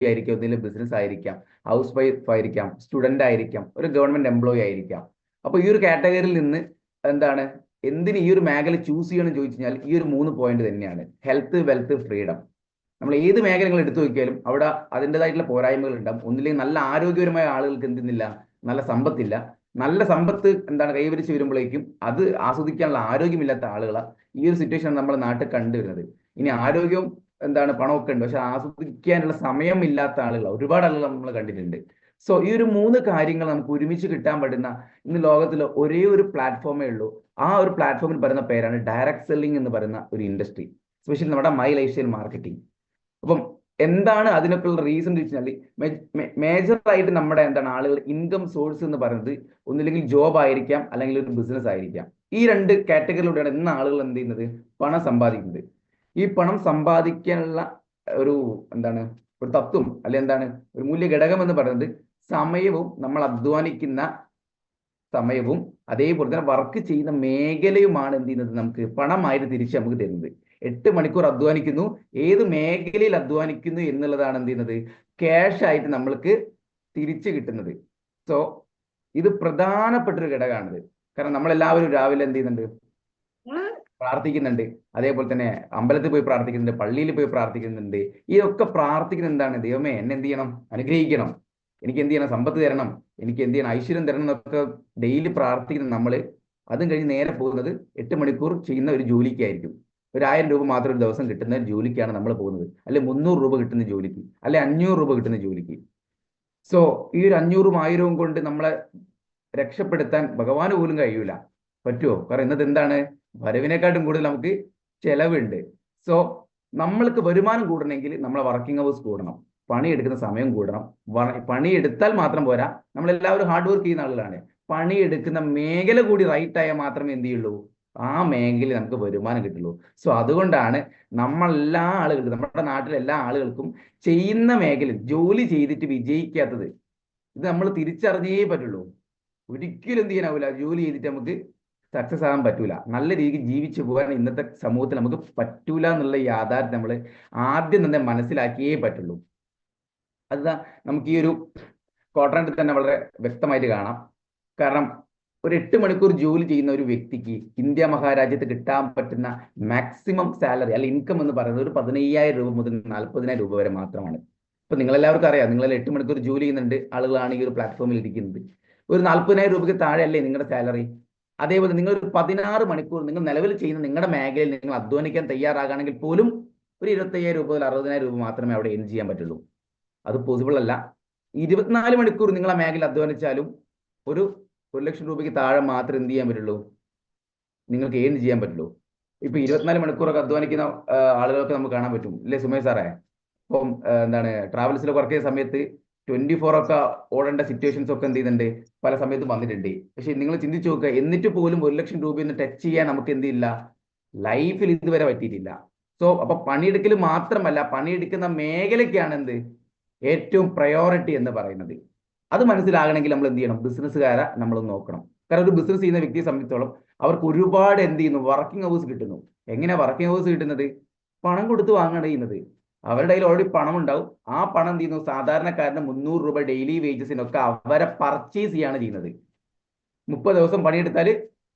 ആയിരിക്കാം, എന്തെങ്കിലും ബിസിനസ് ആയിരിക്കാം, ഹൗസ് വൈഫ് ആയിരിക്കാം, സ്റ്റുഡന്റ് ആയിരിക്കാം, ഒരു ഗവൺമെന്റ് എംപ്ലോയി ആയിരിക്കാം. അപ്പൊ ഈ ഒരു കാറ്റഗറിയിൽ നിന്ന് എന്താണ് എന്തിന് ഈ ഒരു മേഖല ചൂസ് ചെയ്യണമെന്ന് ചോദിച്ചു കഴിഞ്ഞാൽ ഈ ഒരു 3 പോയിന്റ് തന്നെയാണ്: ഹെൽത്ത്, വെൽത്ത്, ഫ്രീഡം. നമ്മൾ ഏത് മേഖലകൾ എടുത്തു നോക്കിയാലും അവിടെ അതിൻ്റെതായിട്ടുള്ള പോരായ്മകൾ ഉണ്ടാവും. ഒന്നില്ലെങ്കിൽ നല്ല ആരോഗ്യപരമായ ആളുകൾക്ക് എന്തുന്നില്ല, നല്ല സമ്പത്തില്ല. നല്ല സമ്പത്ത് കൈവരിച്ച് വരുമ്പോഴേക്കും അത് ആസ്വദിക്കാനുള്ള ആരോഗ്യമില്ലാത്ത ആളുകളാണ് ഈ ഒരു സിറ്റുവേഷൻ നമ്മുടെ നാട്ടിൽ കണ്ടുവരുന്നത്. ഇനി ആരോഗ്യവും പണമൊക്കെ ഉണ്ട്, പക്ഷെ ആസ്വദിക്കാനുള്ള സമയം ഇല്ലാത്ത ആളുകൾ ഒരുപാട് ആളുകൾ നമ്മൾ കണ്ടിട്ടുണ്ട്. സോ ഈ ഒരു 3 കാര്യങ്ങൾ നമുക്ക് ഒരുമിച്ച് കിട്ടാൻ പറ്റുന്ന ഇന്ന് ലോകത്തിൽ ഒരേ ഒരു പ്ലാറ്റ്ഫോമേ ഉള്ളൂ. ആ ഒരു പ്ലാറ്റ്ഫോമിൽ പറയുന്ന പേരാണ് ഡയറക്ട് സെല്ലിംഗ് എന്ന് പറയുന്ന ഒരു ഇൻഡസ്ട്രി, സ്പെഷ്യലി നമ്മുടെ മൈ ലൈഫ് സ്റ്റൈൽ മാർക്കറ്റിംഗ്. അപ്പം എന്താണ് അതിനൊക്കെയുള്ള റീസൺ എന്ന് വെച്ചാൽ മേജർ ആയിട്ട് നമ്മുടെ ആളുകൾ ഇൻകം സോഴ്സ് എന്ന് പറയുന്നത് ഒന്നില്ലെങ്കിൽ ജോബ് ആയിരിക്കാം, അല്ലെങ്കിൽ ഒരു ബിസിനസ് ആയിരിക്കാം. ഈ 2 കാറ്റഗറിയിലൂടെയാണ് ഇന്ന് ആളുകൾ എന്ത് ചെയ്യുന്നത്, പണം സമ്പാദിക്കുന്നത്. ഈ പണം സമ്പാദിക്കാനുള്ള ഒരു ഒരു തത്വം അല്ലെ ഒരു മൂല്യ ഘടകം എന്ന് പറയുന്നത് സമയവും, നമ്മൾ അധ്വാനിക്കുന്ന സമയവും അതേപോലെ തന്നെ വർക്ക് ചെയ്യുന്ന മേഖലയുമാണ് എന്ത് ചെയ്യുന്നത് നമുക്ക് പണമായിട്ട് തിരിച്ച് നമുക്ക് തരുന്നത്. 8 മണിക്കൂർ അധ്വാനിക്കുന്നു, ഏത് മേഖലയിൽ അധ്വാനിക്കുന്നു എന്നുള്ളതാണ് എന്ത് ചെയ്യുന്നത് ക്യാഷ് ആയിട്ട് നമ്മൾക്ക് തിരിച്ചു കിട്ടുന്നത്. സോ ഇത് പ്രധാനപ്പെട്ട ഒരു ഘടകമാണിത്. കാരണം നമ്മളെല്ലാവരും രാവിലെ എന്ത് ചെയ്യുന്നുണ്ട്, പ്രാർത്ഥിക്കുന്നുണ്ട്, അതേപോലെ തന്നെ അമ്പലത്തിൽ പോയി പ്രാർത്ഥിക്കുന്നുണ്ട്, പള്ളിയിൽ പോയി പ്രാർത്ഥിക്കുന്നുണ്ട്. ഇതൊക്കെ പ്രാർത്ഥിക്കുന്നത് ദൈവമേ എന്നെ എന്ത് ചെയ്യണം, അനുഗ്രഹിക്കണം, എനിക്ക് എന്ത് ചെയ്യണം, സമ്പത്ത് തരണം, എനിക്ക് എന്ത് ചെയ്യണം, ഐശ്വര്യം തരണം എന്നൊക്കെ ഡെയിലി പ്രാർത്ഥിക്കുന്ന നമ്മള് അതും കഴിഞ്ഞ് നേരെ പോകുന്നത് 8 മണിക്കൂർ ചെയ്യുന്ന ഒരു ജോലിക്കായിരിക്കും. ഒരു 1000 രൂപ മാത്രം ഒരു ദിവസം കിട്ടുന്ന ഒരു ജോലിക്കാണ് നമ്മൾ പോകുന്നത്, അല്ലെ 300 രൂപ കിട്ടുന്ന ജോലിക്ക്, അല്ലെ 500 രൂപ കിട്ടുന്ന ജോലിക്ക്. സോ ഈ ഒരു 500ഉം 1000ഉം കൊണ്ട് നമ്മളെ രക്ഷപ്പെടുത്താൻ ഭഗവാന് പോലും കഴിയൂല. പറ്റുമോ? കാരണം ഇന്നത്തെ വരവിനെക്കാട്ടും കൂടുതൽ നമുക്ക് ചെലവുണ്ട്. സോ നമ്മൾക്ക് വരുമാനം കൂടണമെങ്കിൽ നമ്മളെ വർക്കിംഗ് അവേഴ്സ് കൂടണം, പണിയെടുക്കുന്ന സമയം കൂടണം. പണിയെടുത്താൽ മാത്രം പോരാ, നമ്മളെല്ലാവരും ഹാർഡ് വർക്ക് ചെയ്യുന്ന ആളുകളാണ്. പണിയെടുക്കുന്ന മേഖല കൂടി റൈറ്റ് ആയാൽ മാത്രമേ എന്ത് ചെയ്യുള്ളൂ, ആ മേഖലയിൽ നമുക്ക് വരുമാനം കിട്ടുള്ളൂ. സോ അതുകൊണ്ടാണ് നമ്മളെല്ലാ ആളുകൾക്കും, നമ്മുടെ നാട്ടിലെ എല്ലാ ആളുകൾക്കും ചെയ്യുന്ന മേഖലയിൽ ജോലി ചെയ്തിട്ട് വിജയിക്കാത്തത്. ഇത് നമ്മൾ തിരിച്ചറിഞ്ഞേ പറ്റുള്ളൂ. ഒരിക്കലും എന്ത് ചെയ്യാനാവില്ല, ജോലി ചെയ്തിട്ട് നമുക്ക് സക്സസ് ആകാൻ പറ്റൂല, നല്ല രീതിക്ക് ജീവിച്ചു പോകാൻ ഇന്നത്തെ സമൂഹത്തിൽ നമുക്ക് പറ്റൂല എന്നുള്ള യാഥാർത്ഥ്യം നമ്മൾ ആദ്യം തന്നെ മനസ്സിലാക്കിയേ പറ്റുള്ളൂ. അത് നമുക്ക് ഈ ഒരു ക്വാഡ്രന്റിൽ തന്നെ വളരെ വ്യക്തമായിട്ട് കാണാം. കാരണം ഒരു 8 മണിക്കൂർ ജോലി ചെയ്യുന്ന ഒരു വ്യക്തിക്ക് ഇന്ത്യ മഹാരാജ്യത്ത് കിട്ടാൻ പറ്റുന്ന മാക്സിമം സാലറി അല്ല ഇൻകം എന്ന് പറയുന്നത് ഒരു 15,000 രൂപ മുതൽ 40,000 രൂപ വരെ മാത്രമാണ്. ഇപ്പൊ നിങ്ങളെല്ലാവർക്കും അറിയാം, നിങ്ങൾ 8 മണിക്കൂർ ജോലി ചെയ്യുന്നുണ്ട് ആളുകളാണ് ഈ ഒരു പ്ലാറ്റ്ഫോമിൽ ഇരിക്കുന്നത്. ഒരു 40,000 രൂപയ്ക്ക് താഴെ അല്ലേ നിങ്ങളുടെ സാലറി? അതേപോലെ നിങ്ങൾ ഒരു 16 മണിക്കൂർ നിങ്ങൾ നിലവിൽ ചെയ്യുന്ന നിങ്ങളുടെ മേഖലയിൽ നിങ്ങൾ അധ്വാനിക്കാൻ തയ്യാറാകുകയാണെങ്കിൽ പോലും ഒരു 25,000 രൂപ മുതൽ 60,000 രൂപ മാത്രമേ അവിടെ ഏൺ ചെയ്യാൻ പറ്റുള്ളൂ. അത് പോസിബിൾ അല്ല. 24 മണിക്കൂർ നിങ്ങൾ ആ മേഖല അധ്വാനിച്ചാലും ഒരു 1,00,000 രൂപയ്ക്ക് താഴെ മാത്രം എന്ത് ചെയ്യാൻ പറ്റുള്ളൂ, നിങ്ങൾക്ക് ഏൺ ചെയ്യാൻ പറ്റുള്ളൂ. ഇപ്പൊ 24 മണിക്കൂറൊക്കെ അധ്വാനിക്കുന്ന ആളുകളൊക്കെ നമുക്ക് കാണാൻ പറ്റും, അല്ലേ സുമേഷ് സാറേ? ഇപ്പം ട്രാവൽസിൽ വർക്ക് ചെയ്യുന്ന സമയത്ത് 24 ഒക്കെ ഓടേണ്ട സിറ്റുവേഷൻസ് ഒക്കെ എന്ത് ചെയ്യുന്നുണ്ട്, പല സമയത്തും വന്നിട്ടുണ്ട്. പക്ഷെ നിങ്ങൾ ചിന്തിച്ചു നോക്കുക, എന്നിട്ട് പോലും 1,00,000 രൂപയൊന്ന് ടച്ച് ചെയ്യാൻ നമുക്ക് എന്തില്ല, ലൈഫിൽ ഇതുവരെ പറ്റിയിട്ടില്ല. സോ അപ്പൊ പണിയെടുക്കൽ മാത്രമല്ല, പണിയെടുക്കുന്ന മേഖലയ്ക്കാണ് എന്ത് ഏറ്റവും പ്രയോറിറ്റി എന്ന് പറയുന്നത്. അത് മനസ്സിലാകണമെങ്കിൽ നമ്മൾ എന്ത് ചെയ്യണം, ബിസിനസ്സുകാരെ നമ്മൾ നോക്കണം. കാരണം ഒരു ബിസിനസ് ചെയ്യുന്ന വ്യക്തിയെ സംബന്ധിച്ചോളം അവർക്ക് ഒരുപാട് എന്ത് ചെയ്യുന്നു, വർക്കിംഗ് അവേഴ്സ് കിട്ടുന്നു. എങ്ങനെയാ വർക്കിംഗ് അവേഴ്സ് കിട്ടുന്നത്? പണം കൊടുത്ത് വാങ്ങാണ് ചെയ്യുന്നത്. അവരുടെ കയ്യിൽ ഓൾറെഡി പണം ഉണ്ടാവും. ആ പണം എന്ത് ചെയ്യുന്നു, സാധാരണക്കാരന് 300 രൂപ ഡെയിലി വേജസിനൊക്കെ അവരെ പർച്ചേസ് ചെയ്യാണ് ചെയ്യുന്നത്. 30 ദിവസം പണിയെടുത്താൽ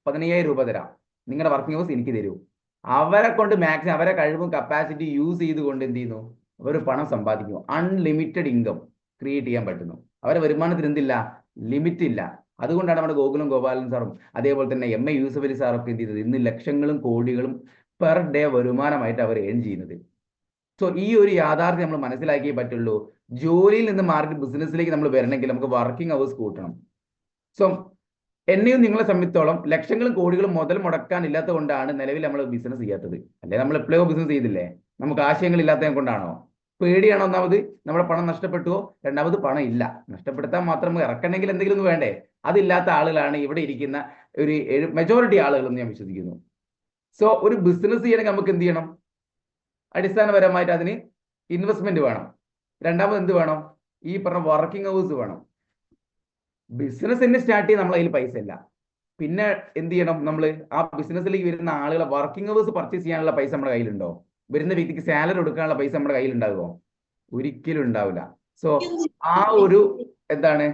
15,000 രൂപ തരാം, നിങ്ങളുടെ വർക്കിംഗ് അവേഴ്സ് എനിക്ക് തരൂ. അവരെ കൊണ്ട് മാക്സിമം അവരെ കഴിവും കപ്പാസിറ്റി യൂസ് ചെയ്തുകൊണ്ട് എന്ത് ചെയ്യുന്നു, അവർ പണം സമ്പാദിക്കുന്നു. അൺലിമിറ്റഡ് ഇൻകം ക്രിയേറ്റ് ചെയ്യാൻ പറ്റുന്നു. അവരെ വരുമാനത്തിന് എന്തില്ല, ലിമിറ്റ് ഇല്ല. അതുകൊണ്ടാണ് നമ്മുടെ ഗോകുലം ഗോപാലൻ സാറും അതേപോലെ തന്നെ MA യൂസഫ് അലി സാറൊക്കെ എന്ത് ചെയ്തത് ഇന്ന് ലക്ഷങ്ങളും കോടികളും പെർ ഡേ വരുമാനമായിട്ട് അവർ ഏൺ ചെയ്യുന്നത്. സോ ഈ ഒരു യാഥാർത്ഥ്യം നമ്മൾ മനസ്സിലാക്കിയേ പറ്റുള്ളൂ. ജോലിയിൽ നിന്ന് മാറി ബിസിനസ്സിലേക്ക് നമ്മൾ വരണമെങ്കിൽ നമുക്ക് വർക്കിംഗ് അവേഴ്സ് കൂട്ടണം. സോ എന്നെയും നിങ്ങളെ സംബന്ധിച്ചോളം ലക്ഷങ്ങളും കോടികളും മുതൽ മുടക്കാൻ ഇല്ലാത്തത് കൊണ്ടാണ് നിലവിൽ നമ്മൾ ബിസിനസ് ചെയ്യാത്തത്. അല്ലെ നമ്മൾ എപ്പോഴോ ബിസിനസ് ചെയ്തില്ലേ? നമുക്ക് ആശയങ്ങൾ ഇല്ലാത്തത് കൊണ്ടാണോ? പേടിയാണോ? ഒന്നാമത് നമ്മുടെ പണം നഷ്ടപ്പെട്ടുവോ, രണ്ടാമത് പണം ഇല്ല. നഷ്ടപ്പെടുത്താൻ മാത്രം ഇറക്കണമെങ്കിൽ എന്തെങ്കിലും ഒന്ന് വേണ്ടേ? അതില്ലാത്ത ആളുകളാണ് ഇവിടെ ഇരിക്കുന്ന ഒരു മെജോറിറ്റി ആളുകൾ എന്ന് ഞാൻ വിശ്വസിക്കുന്നു. സോ ഒരു ബിസിനസ് ചെയ്യണമെങ്കിൽ നമുക്ക് എന്ത് ചെയ്യണം? അടിസ്ഥാനപരമായിട്ട് അതിന് ഇൻവെസ്റ്റ്മെന്റ് വേണം. രണ്ടാമത് എന്ത് വേണം? ഈ പറഞ്ഞ വർക്കിംഗ് അവേഴ്സ് വേണം. ബിസിനസ് തന്നെ സ്റ്റാർട്ട് ചെയ്യാൻ നമ്മളെ കയ്യിൽ പൈസ ഇല്ല. പിന്നെ എന്ത് ചെയ്യണം? നമ്മൾ ആ ബിസിനസ്സിലേക്ക് വരുന്ന ആളുകളെ വർക്കിംഗ് അവേഴ്സ് പർച്ചേസ് ചെയ്യാനുള്ള പൈസ നമ്മുടെ കയ്യിലുണ്ടോ? വരുന്ന വ്യക്തിക്ക് സാലറി കൊടുക്കാനുള്ള പൈസ നമ്മുടെ കയ്യിലുണ്ടാകുമോ? ഒരിക്കലും ഉണ്ടാവില്ല. സോ ആ ഒരു എന്താണ്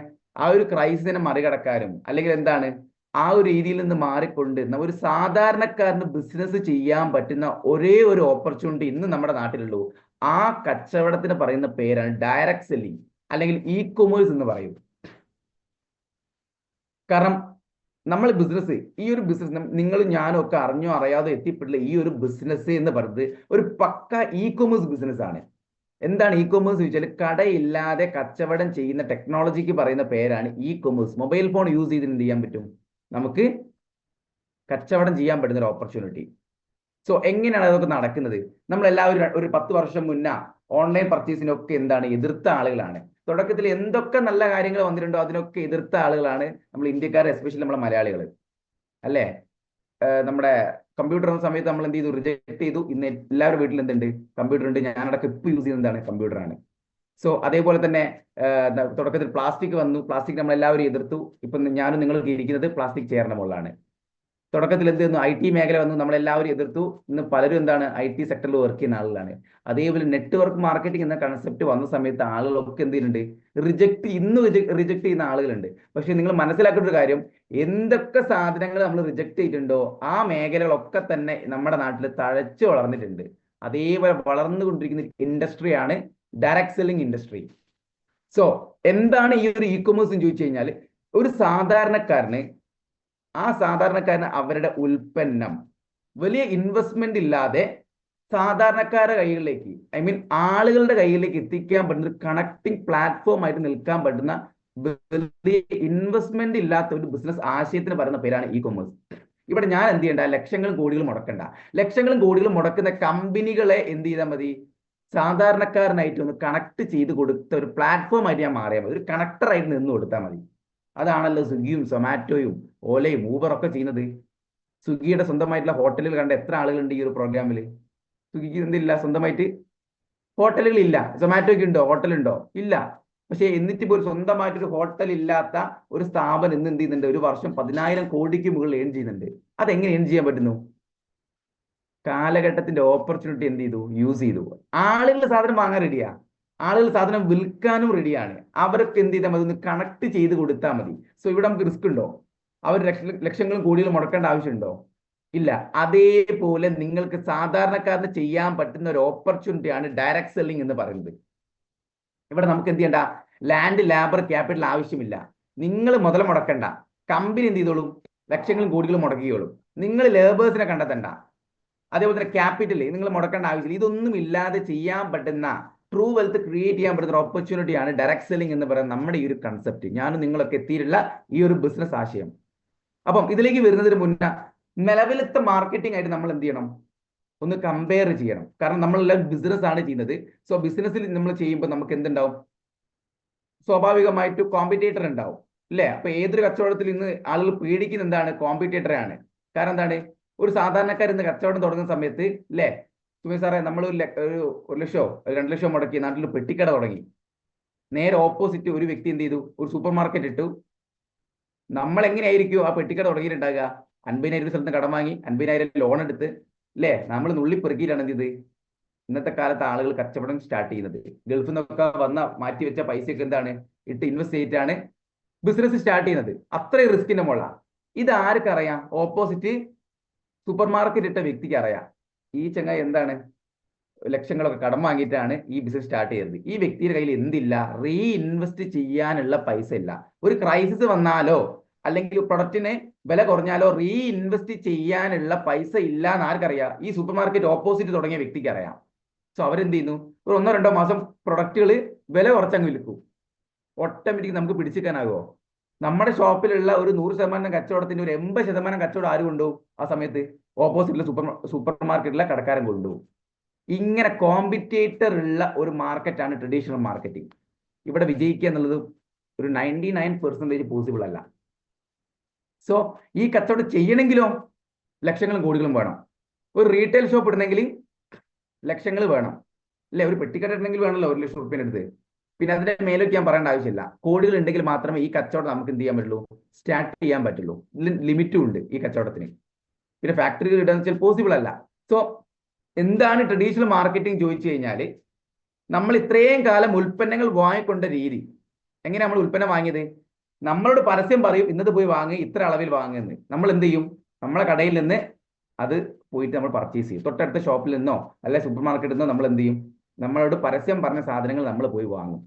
ആ ഒരു ക്രൈസിസിനെ മറികടക്കാനും അല്ലെങ്കിൽ എന്താണ് ആ ഒരു രീതിയിൽ നിന്ന് മാറിക്കൊണ്ട് ഒരു സാധാരണക്കാരന് ബിസിനസ് ചെയ്യാൻ പറ്റുന്ന ഒരേ ഒരു ഓപ്പർച്യൂണിറ്റി ഇന്ന് നമ്മുടെ നാട്ടിലുള്ളൂ. ആ കച്ചവടത്തിന് പറയുന്ന പേരാണ് ഡയറക്ട് സെല്ലിംഗ് അല്ലെങ്കിൽ ഇ കൊമേഴ്സ് എന്ന് പറയും. കാരണം നമ്മൾ ബിസിനസ് ഈ ഒരു ബിസിനസ് നിങ്ങൾ ഞാനും ഒക്കെ അറിഞ്ഞോ അറിയാതെ എത്തിപ്പെട്ടില്ല. ഈ ഒരു ബിസിനസ് എന്ന് പറയുന്നത് ഒരു പക്ക ഇ കൊമേഴ്സ് ബിസിനസ് ആണ്. എന്താണ് ഇ കൊമേഴ്സ് ചോദിച്ചാൽ കടയില്ലാതെ കച്ചവടം ചെയ്യുന്ന ടെക്നോളജിക്ക് പറയുന്ന പേരാണ് E commerce. Mobile phone use ചെയ്ത് എന്ത് ചെയ്യാൻ പറ്റും? നമുക്ക് കച്ചവടം ചെയ്യാൻ പറ്റുന്ന ഒരു ഓപ്പർച്യൂണിറ്റി. സോ എങ്ങനെയാണ് അതൊക്കെ നടക്കുന്നത്? നമ്മൾ എല്ലാവരും ഒരു 10 വർഷം മുന്നേ ഓൺലൈൻ പർച്ചേസിനൊക്കെ എന്താണ് എതിർത്ത ആളുകളാണ്. തുടക്കത്തിൽ എന്തൊക്കെ നല്ല കാര്യങ്ങൾ വന്നിട്ടുണ്ടോ അതിനൊക്കെ എതിർത്ത ആളുകളാണ് നമ്മൾ ഇന്ത്യക്കാർ, എസ്പെഷ്യലി നമ്മളെ മലയാളികൾ അല്ലേ. നമ്മുടെ കമ്പ്യൂട്ടർ എന്ന സമയത്ത് നമ്മൾ എന്ത് ചെയ്തു? റിജക്ട് ചെയ്തു. ഇന്ന് എല്ലാവരുടെ വീട്ടിൽ എന്തുണ്ട്? കമ്പ്യൂട്ടർ ഉണ്ട്. ഞാനടക്കം ഇപ്പൊ യൂസ് ചെയ്യുന്നത് എന്താണ്? കമ്പ്യൂട്ടറാണ്. സോ അതേപോലെ തന്നെ തുടക്കത്തിൽ പ്ലാസ്റ്റിക് വന്നു. പ്ലാസ്റ്റിക് നമ്മൾ എല്ലാവരും എതിർത്തു. ഇപ്പൊ ഞാനും നിങ്ങൾക്ക് ഇരിക്കുന്നത് പ്ലാസ്റ്റിക് ചെയറിന്റെ മുകളിലാണ്. തുടക്കത്തിൽ എന്ത് ചെയ്യുന്നു? IT മേഖല വന്നു, നമ്മളെല്ലാവരും എതിർത്തു. ഇന്ന് പലരും എന്താണ്? IT സെക്ടറിൽ വർക്ക് ചെയ്യുന്ന ആളുകളാണ്. അതേപോലെ നെറ്റ്വർക്ക് മാർക്കറ്റിംഗ് എന്ന കൺസെപ്റ്റ് വന്ന സമയത്ത് ആളുകളൊക്കെ എന്ത് ചെയ്യുന്നുണ്ട്? ഇന്ന് റിജക്ട് ചെയ്യുന്ന ആളുകളുണ്ട്. പക്ഷെ നിങ്ങൾ മനസ്സിലാക്കേണ്ട ഒരു കാര്യം, എന്തൊക്കെ സാധനങ്ങൾ നമ്മൾ റിജക്ട് ചെയ്തിട്ടുണ്ടോ ആ മേഖലകളൊക്കെ തന്നെ നമ്മുടെ നാട്ടിൽ തഴച്ചു വളർന്നിട്ടുണ്ട്. അതേപോലെ വളർന്നുകൊണ്ടിരിക്കുന്ന ഇൻഡസ്ട്രിയാണ് ഡയറക്ട് സെല്ലിംഗ് ഇൻഡസ്ട്രി. സോ എന്താണ് ഈ ഒരു ഇ കൊമേഴ്സ് എന്ന് ചോദിച്ചു കഴിഞ്ഞാൽ, ഒരു സാധാരണക്കാരന് അവരുടെ ഉൽപ്പന്നം വലിയ ഇൻവെസ്റ്റ്മെന്റ് ഇല്ലാതെ സാധാരണക്കാരുടെ കൈകളിലേക്ക്, ഐ മീൻ ആളുകളുടെ കൈകളിലേക്ക് എത്തിക്കാൻ പറ്റുന്ന ഒരു കണക്ടിങ് പ്ലാറ്റ്ഫോം ആയിട്ട് നിൽക്കാൻ പറ്റുന്ന വലിയ ഇൻവെസ്റ്റ്മെന്റ് ഇല്ലാത്ത ഒരു ബിസിനസ് ആശയത്തിന് പറയുന്ന പേരാണ് ഇ കൊമേഴ്സ്. ഇവിടെ ഞാൻ എന്ത് ചെയ്യണ്ട? ലക്ഷങ്ങളും കോടികളും മുടക്കണ്ട. ലക്ഷങ്ങളും കോടികളും മുടക്കുന്ന കമ്പനികളെ എന്ത് ചെയ്താൽ മതി? സാധാരണക്കാരനായിട്ട് ഒന്ന് കണക്ട് ചെയ്ത് കൊടുത്ത ഒരു പ്ലാറ്റ്ഫോം ആയിട്ട് ഞാൻ മാറിയാൽ മതി. ഒരു കണക്ടർ ആയിട്ട് നിന്ന് കൊടുത്താൽ മതി. അതാണല്ലോ സ്വിഗ്ഗിയും സൊമാറ്റോയും ഓലയും ഊബറൊക്കെ ചെയ്യുന്നത്. സ്വിഗ്ഗിയുടെ സ്വന്തമായിട്ടുള്ള ഹോട്ടലുകൾ കണ്ട എത്ര ആളുകളുണ്ട് ഈ ഒരു പ്രോഗ്രാമിൽ? സ്വിഗ്ഗിക്ക് എന്തില്ല? സ്വന്തമായിട്ട് ഹോട്ടലുകളില്ല. സൊമാറ്റോയ്ക്ക് ഉണ്ടോ? ഹോട്ടലുണ്ടോ? ഇല്ല. പക്ഷെ എന്നിട്ട് ഇപ്പോൾ സ്വന്തമായിട്ടൊരു ഹോട്ടൽ ഇല്ലാത്ത ഒരു സ്ഥാപനം ഇന്ന് എന്ത് ചെയ്യുന്നുണ്ട്? ഒരു വർഷം 10,000 കോടിക്ക് മുകളിൽ ഏൺ ചെയ്യുന്നുണ്ട്. അതെങ്ങനെ ഏൺ ചെയ്യാൻ പറ്റുന്നു? കാലഘട്ടത്തിന്റെ ഓപ്പർച്യൂണിറ്റി എന്ത് ചെയ്തു? യൂസ് ചെയ്തു. ആളുകൾ സാധനം വാങ്ങാൻ റെഡിയാ, ആളുകൾ സാധനം വിൽക്കാനും റെഡിയാണ്. അവർക്ക് എന്ത് ചെയ്താൽ മതി? ഒന്ന് കണക്ട് ചെയ്ത് കൊടുത്താൽ മതി. സോ ഇവിടെ നമുക്ക് റിസ്ക് ഉണ്ടോ? അവർ ലക്ഷങ്ങളും കോടികളും മുടക്കേണ്ട ആവശ്യമുണ്ടോ? ഇല്ല. അതേപോലെ നിങ്ങൾക്ക് സാധാരണക്കാരന് ചെയ്യാൻ പറ്റുന്ന ഒരു ഓപ്പർച്യൂണിറ്റിയാണ് ഡയറക്ട് സെല്ലിംഗ് എന്ന് പറയുന്നത്. ഇവിടെ നമുക്ക് എന്ത് ചെയ്യണ്ട? ലാൻഡ്, ലേബർ, ക്യാപിറ്റൽ ആവശ്യമില്ല. നിങ്ങൾ മുതൽ മുടക്കണ്ട. കമ്പനി എന്ത് ചെയ്തോളും? ലക്ഷങ്ങളും കോടികളും മുടക്കിയോളും. നിങ്ങൾ ലേബേഴ്സിനെ കണ്ടെത്തണ്ട. അതേപോലെ തന്നെ ക്യാപിറ്റൽ നിങ്ങൾ മുടക്കേണ്ട ആവശ്യമില്ല. ഇതൊന്നും ഇല്ലാതെ ചെയ്യാൻ പറ്റുന്ന ട്രൂ വെൽത്ത് ക്രിയേറ്റ് ചെയ്യാൻ പറ്റുന്ന ഒരു ഓപ്പർച്യൂണിറ്റിയാണ് ഡയറക്ട് സെല്ലിംഗ് എന്ന് പറയുന്ന നമ്മുടെ ഈ ഒരു കൺസെപ്റ്റ്. ഞാനും നിങ്ങളൊക്കെ എത്തിയിട്ടുള്ള ഈ ഒരു ബിസിനസ് ആശയം. അപ്പം ഇതിലേക്ക് വരുന്നതിന് മുന്നേ നിലവിലത്തെ മാർക്കറ്റിംഗ് ആയിട്ട് നമ്മൾ എന്ത് ചെയ്യണം? ഒന്ന് കമ്പയർ ചെയ്യണം. കാരണം നമ്മളെല്ലാം ബിസിനസ് ആണ് ചെയ്യുന്നത്. സോ ബിസിനസ്സിൽ നമ്മൾ ചെയ്യുമ്പോൾ നമുക്ക് എന്തുണ്ടാവും? സ്വാഭാവികമായിട്ട് കോമ്പറ്റേറ്റർ ഉണ്ടാവും അല്ലേ? അപ്പൊ ഏതൊരു കച്ചവടത്തിൽ ഇന്ന് ആളുകൾ പേടിക്കുന്ന എന്താണ്? കോമ്പറ്റേറ്ററാണ്. കാരണം എന്താണ്? ഒരു സാധാരണക്കാർ ഇന്ന് കച്ചവടം തുടങ്ങുന്ന സമയത്ത് അല്ലേ സുമേഷ് സാറേ, നമ്മൾ ഒരു 1 ലക്ഷമോ 2 ലക്ഷമോ മുടക്കി നാട്ടിൽ പെട്ടിക്കട തുടങ്ങി. നേരെ ഓപ്പോസിറ്റ് ഒരു വ്യക്തി എന്ത് ചെയ്തു? ഒരു സൂപ്പർ മാർക്കറ്റ് ഇട്ടു. നമ്മൾ എങ്ങനെയായിരിക്കും ആ പെട്ടിക്കട തുടങ്ങിയിട്ടുണ്ടാകുക? 50,000 സ്ഥലത്ത് കടം വാങ്ങി 50,000 ലോൺ എടുത്ത് അല്ലേ നമ്മൾ നുള്ളിപ്പെറുക്കിയിട്ടാണ് എന്ത് ചെയ്ത് ഇന്നത്തെ കാലത്ത് ആളുകൾ കച്ചവടം സ്റ്റാർട്ട് ചെയ്യുന്നത്. ഗൾഫിൽ നിന്നൊക്കെ വന്ന മാറ്റിവെച്ച പൈസയൊക്കെ എന്താണ് ഇട്ട് ഇൻവെസ്റ്റ് ചെയ്തിട്ടാണ് ബിസിനസ് സ്റ്റാർട്ട് ചെയ്യുന്നത്. അത്രയും റിസ്കിന്റെ മുള്ള. ഇത് ആർക്കറിയാം? ഓപ്പോസിറ്റ് സൂപ്പർ മാർക്കറ്റ് ഇട്ട വ്യക്തിക്ക് അറിയാം. ഈ ചങ്ങായി എന്താണ് ലക്ഷങ്ങളൊക്കെ കടം വാങ്ങിയിട്ടാണ് ഈ ബിസിനസ് സ്റ്റാർട്ട് ചെയ്തത്. ഈ വ്യക്തിയുടെ കയ്യിൽ എന്തില്ല? റീഇൻവെസ്റ്റ് ചെയ്യാനുള്ള പൈസ ഇല്ല. ഒരു ക്രൈസിസ് വന്നാലോ അല്ലെങ്കിൽ പ്രൊഡക്റ്റിന് വില കുറഞ്ഞാലോ റീഇൻവെസ്റ്റ് ചെയ്യാനുള്ള പൈസ ഇല്ല എന്ന് ആർക്കറിയാം? ഈ സൂപ്പർ മാർക്കറ്റ് ഓപ്പോസിറ്റ് തുടങ്ങിയ വ്യക്തിക്ക് അറിയാം. സോ അവരെന്ത് ചെയ്യുന്നു? ഒരു 1-2 മാസം പ്രൊഡക്റ്റുകൾ വില കുറച്ചങ്ങ് വിൽക്കും. ഓട്ടോമാറ്റിക് നമുക്ക് പിടിച്ചെടുക്കാനാകുമോ? നമ്മുടെ ഷോപ്പിലുള്ള ഒരു 100% കച്ചവടത്തിന്റെ ഒരു 80% കച്ചവടം ആര് കൊണ്ടുപോകും? ആ സമയത്ത് ഓപ്പോസിറ്റിലെ സൂപ്പർ മാർക്കറ്റിലെ കടക്കാരൻ കൊണ്ടുപോകും. ഇങ്ങനെ കോമ്പറ്റേറ്റർ ഉള്ള ഒരു മാർക്കറ്റാണ് ട്രഡീഷണൽ മാർക്കറ്റിംഗ്. ഇവിടെ വിജയിക്കുക എന്നുള്ളത് ഒരു 99% പോസിബിൾ അല്ല. സോ ഈ കച്ചവടം ചെയ്യണമെങ്കിലോ ലക്ഷങ്ങളും കോടികളും വേണം. ഒരു റീറ്റെയിൽ ഷോപ്പ് ഇടണമെങ്കിൽ ലക്ഷങ്ങൾ വേണം അല്ലെ? ഒരു പെട്ടിക്കട ഇടണമെങ്കിൽ വേണമല്ലോ 1 ലക്ഷം റുപ്യൻ്റെ അടുത്ത്. പിന്നെ അതിന്റെ മേലേക്ക് ഞാൻ പറയേണ്ട ആവശ്യമില്ല. കോടികൾ ഉണ്ടെങ്കിൽ മാത്രമേ ഈ കച്ചവടം നമുക്ക് എന്ത് ചെയ്യാൻ പറ്റുള്ളൂ? സ്റ്റാർട്ട് ചെയ്യാൻ പറ്റുള്ളൂ. ലിമിറ്റും ഉണ്ട് ഈ കച്ചവടത്തിന്. പിന്നെ ഫാക്ടറികൾ ഇടാന്ന് വെച്ചാൽ പോസിബിൾ അല്ല. സോ എന്താണ് ട്രഡീഷണൽ മാർക്കറ്റിംഗ് ചോദിച്ചു കഴിഞ്ഞാൽ, നമ്മൾ ഇത്രയും കാലം ഉൽപ്പന്നങ്ങൾ വാങ്ങിക്കൊണ്ട രീതി എങ്ങനെ നമ്മൾ ഉൽപ്പന്നം വാങ്ങിയത്? നമ്മളോട് പരസ്യം പറയും ഇന്നത് പോയി വാങ്ങി, ഇത്ര അളവിൽ വാങ്ങുന്നത്. നമ്മൾ എന്ത് ചെയ്യും? നമ്മളെ കടയിൽ നിന്ന് അത് പോയിട്ട് നമ്മൾ പർച്ചേസ് ചെയ്യും. തൊട്ടടുത്ത ഷോപ്പിൽ നിന്നോ അല്ലെ സൂപ്പർ മാർക്കറ്റിൽ നിന്നോ നമ്മൾ എന്ത് ചെയ്യും? നമ്മളോട് പരസ്യം പറഞ്ഞ സാധനങ്ങൾ നമ്മൾ പോയി വാങ്ങും.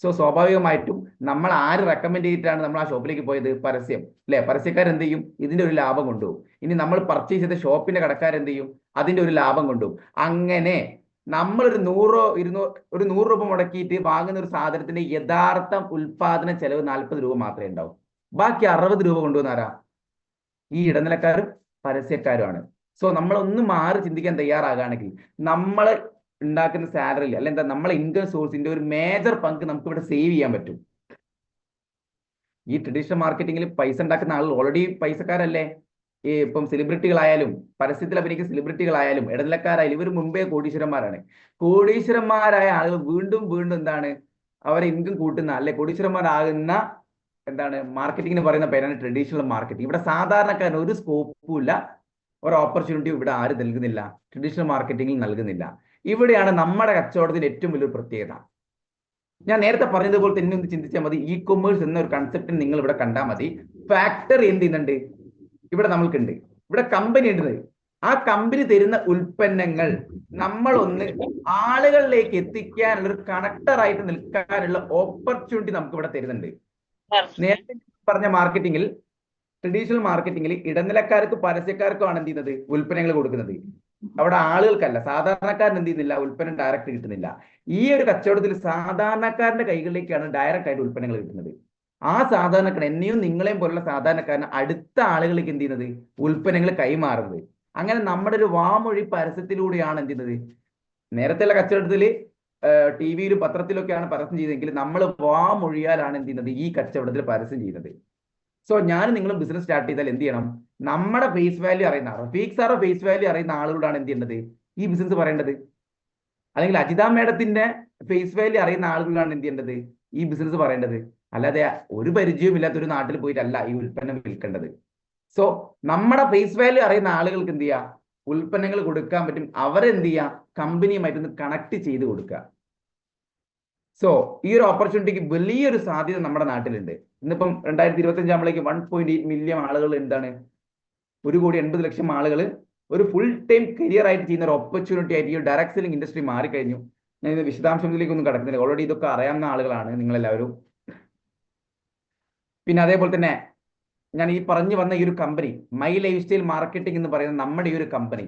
സോ സ്വാഭാവികമായിട്ടും നമ്മൾ ആര് റെക്കമെൻഡ് ചെയ്തിട്ടാണ് നമ്മൾ ആ ഷോപ്പിലേക്ക് പോയത്? പരസ്യം അല്ലെ? പരസ്യക്കാരെന്ത് ചെയ്യും? ഇതിന്റെ ഒരു ലാഭം കൊണ്ടുപോകും. ഇനി നമ്മൾ പർച്ചേസ് ചെയ്ത ഷോപ്പിന്റെ കടക്കാരെന്ത് ചെയ്യും? അതിന്റെ ഒരു ലാഭം കൊണ്ടുപോകും. അങ്ങനെ നമ്മൾ ഒരു 100 രൂപ മുടക്കിയിട്ട് വാങ്ങുന്ന ഒരു സാധനത്തിന്റെ യഥാർത്ഥ ഉൽപാദന ചെലവ് 40 രൂപ മാത്രമേ ഉണ്ടാവും. ബാക്കി 60 രൂപ കൊണ്ടുവന്ന ആരാ? ഈ ഇടനിലക്കാരും പരസ്യക്കാരുമാണ്. സോ നമ്മളൊന്ന് മാറി ചിന്തിക്കാൻ തയ്യാറാകുകയാണെങ്കിൽ നമ്മൾ ഉണ്ടാക്കുന്ന സാലറിയിൽ അല്ലെ എന്താ നമ്മളെ ഇൻകം സോഴ്സിന്റെ ഒരു മേജർ പങ്ക് നമുക്ക് ഇവിടെ സേവ് ചെയ്യാൻ പറ്റും. ഈ ട്രഡീഷണൽ മാർക്കറ്റിംഗിൽ പൈസ ഉണ്ടാക്കുന്ന ആളുകൾ ഓൾറെഡി പൈസക്കാരല്ലേ? ഈ ഇപ്പം സെലിബ്രിറ്റികളായാലും പരസ്യത്തിൽ അഭിനയിക്കുന്ന സെലിബ്രിറ്റികളായാലും ഇടനിലക്കാരായാലും ഇവർ മുമ്പേ കോടീശ്വരന്മാരാണ്. കോടീശ്വരന്മാരായ ആളുകൾ വീണ്ടും വീണ്ടും എന്താണ് അവരെ ഇൻകം കൂട്ടുന്ന അല്ലെ കോടീശ്വരന്മാരാകുന്ന എന്താണ് മാർക്കറ്റിംഗിന് പറയുന്ന പേരാണ് ട്രഡീഷണൽ മാർക്കറ്റിംഗ്. ഇവിടെ സാധാരണക്കാരന് ഒരു സ്കോപ്പും ഇല്ല, ഒരു ഓപ്പർച്യൂണിറ്റിയും ഇവിടെ ആര് നൽകുന്നില്ല? ട്രഡീഷണൽ മാർക്കറ്റിംഗിൽ നൽകുന്നില്ല. ഇവിടെയാണ് നമ്മുടെ കച്ചവടത്തിന്റെ ഏറ്റവും വലിയൊരു പ്രത്യേകത. ഞാൻ നേരത്തെ പറഞ്ഞതുപോലെ തന്നെ ഒന്ന് ചിന്തിച്ചാൽ മതി. ഇ കൊമേഴ്സ് എന്ന ഒരു കൺസെപ്റ്റിന് നിങ്ങൾ ഇവിടെ കണ്ടാൽ മതി. ഫാക്ടറി എന്ത് ചെയ്യുന്നുണ്ട്? ഇവിടെ നമ്മൾക്കുണ്ട്, ഇവിടെ കമ്പനി ഉണ്ട്. ആ കമ്പനി തരുന്ന ഉൽപ്പന്നങ്ങൾ നമ്മളൊന്ന് ആളുകളിലേക്ക് എത്തിക്കാനുള്ള ഒരു കണക്ടറായിട്ട് നിൽക്കാനുള്ള ഓപ്പർച്യൂണിറ്റി നമുക്ക് ഇവിടെ തരുന്നുണ്ട്. നേരത്തെ പറഞ്ഞ മാർക്കറ്റിംഗിൽ, ട്രഡീഷണൽ മാർക്കറ്റിംഗിൽ ഇടനിലക്കാർക്ക് പരസ്യക്കാർക്കുമാണ് എന്ത് ചെയ്യുന്നത്? ഉൽപ്പന്നങ്ങൾ കൊടുക്കുന്നത്. അവിടെ ആളുകൾക്കല്ല, സാധാരണക്കാരൻ എന്ത് ചെയ്യുന്നില്ല? ഉൽപ്പന്നം ഡയറക്റ്റ് കിട്ടുന്നില്ല. ഈ ഒരു കച്ചവടത്തിൽ സാധാരണക്കാരന്റെ കൈകളിലേക്കാണ് ഡയറക്റ്റ് ആയിട്ട് ഉൽപ്പന്നങ്ങൾ കിട്ടുന്നത്. ആ സാധാരണക്കാരൻ, എന്നെയും നിങ്ങളെയും പോലുള്ള സാധാരണക്കാരന് അടുത്ത ആളുകളിലേക്ക് എന്ത് ചെയ്യുന്നത്? ഉൽപ്പന്നങ്ങൾ കൈമാറുന്നത്. അങ്ങനെ നമ്മുടെ ഒരു വാമൊഴി പരസ്യത്തിലൂടെയാണ് എന്ത് ചെയ്യുന്നത്? നേരത്തെയുള്ള കച്ചവടത്തിൽ ടി വിയിലും പത്രത്തിലൊക്കെയാണ് പരസ്യം ചെയ്തതെങ്കിൽ നമ്മൾ വാമൊഴിയാലാണ് എന്ത് ചെയ്യുന്നത്? ഈ കച്ചവടത്തിൽ പരസ്യം ചെയ്യുന്നത്. സോ ഞാൻ നിങ്ങളും ബിസിനസ് സ്റ്റാർട്ട് ചെയ്താൽ എന്ത് ചെയ്യണം? നമ്മുടെ ഫേസ് വാല്യൂ അറിയുന്ന, റഫീഖ് സാറോ ഫേസ് വാല്യൂ അറിയുന്ന ആളുകളോടാണ് എന്ത് ചെയ്യേണ്ടത്? ഈ ബിസിനസ് പറയേണ്ടത്. അല്ലെങ്കിൽ അജിത മേഡത്തിന്റെ ഫേസ് വാല്യൂ അറിയുന്ന ആളുകളാണ് എന്ത് ചെയ്യേണ്ടത്? ഈ ബിസിനസ് പറയേണ്ടത്. അല്ലാതെ ഒരു പരിചയവും ഇല്ലാത്ത ഒരു നാട്ടിൽ പോയിട്ടല്ല ഈ ഉൽപ്പന്നം വിൽക്കേണ്ടത്. സോ നമ്മുടെ ഫേസ് വാല്യൂ അറിയുന്ന ആളുകൾക്ക് എന്ത് ചെയ്യുക? ഉൽപ്പന്നങ്ങൾ കൊടുക്കാൻ പറ്റും. അവരെന്ത് ചെയ്യുക? കമ്പനിയുമായിട്ടൊന്ന് കണക്ട് ചെയ്ത് കൊടുക്കുക. സോ ഈ ഒരു ഓപ്പർച്യൂണിറ്റിക്ക് വലിയൊരു സാധ്യത നമ്മുടെ നാട്ടിലുണ്ട്. ഇന്നിപ്പം 2025 ആകുമ്പോഴേക്ക് 1.8 മില്യൺ ആളുകൾ എന്താണ്, 1,80,00,000 ആളുകൾ ഒരു ഫുൾ ടൈം കരിയർ ആയിട്ട് ചെയ്യുന്ന ഒരു ഓപ്പർച്യൂണിറ്റി ആയിട്ട് ഈ ഡയറക്ട് സെല്ലിംഗ് ഇൻഡസ്ട്രി മാറിക്കഴിഞ്ഞു. ഞാൻ ഇത് വിശദാംശങ്ങളിലേക്കൊന്നും കടക്കുന്നില്ല, ഓൾറെഡി ഇതൊക്കെ അറിയാവുന്ന ആളുകളാണ് നിങ്ങളെല്ലാവരും. പിന്നെ അതേപോലെ തന്നെ ഞാൻ ഈ പറഞ്ഞു വന്ന ഈ ഒരു company my life style marketing എന്ന് പറയുന്ന നമ്മുടെ ഈ ഒരു കമ്പനി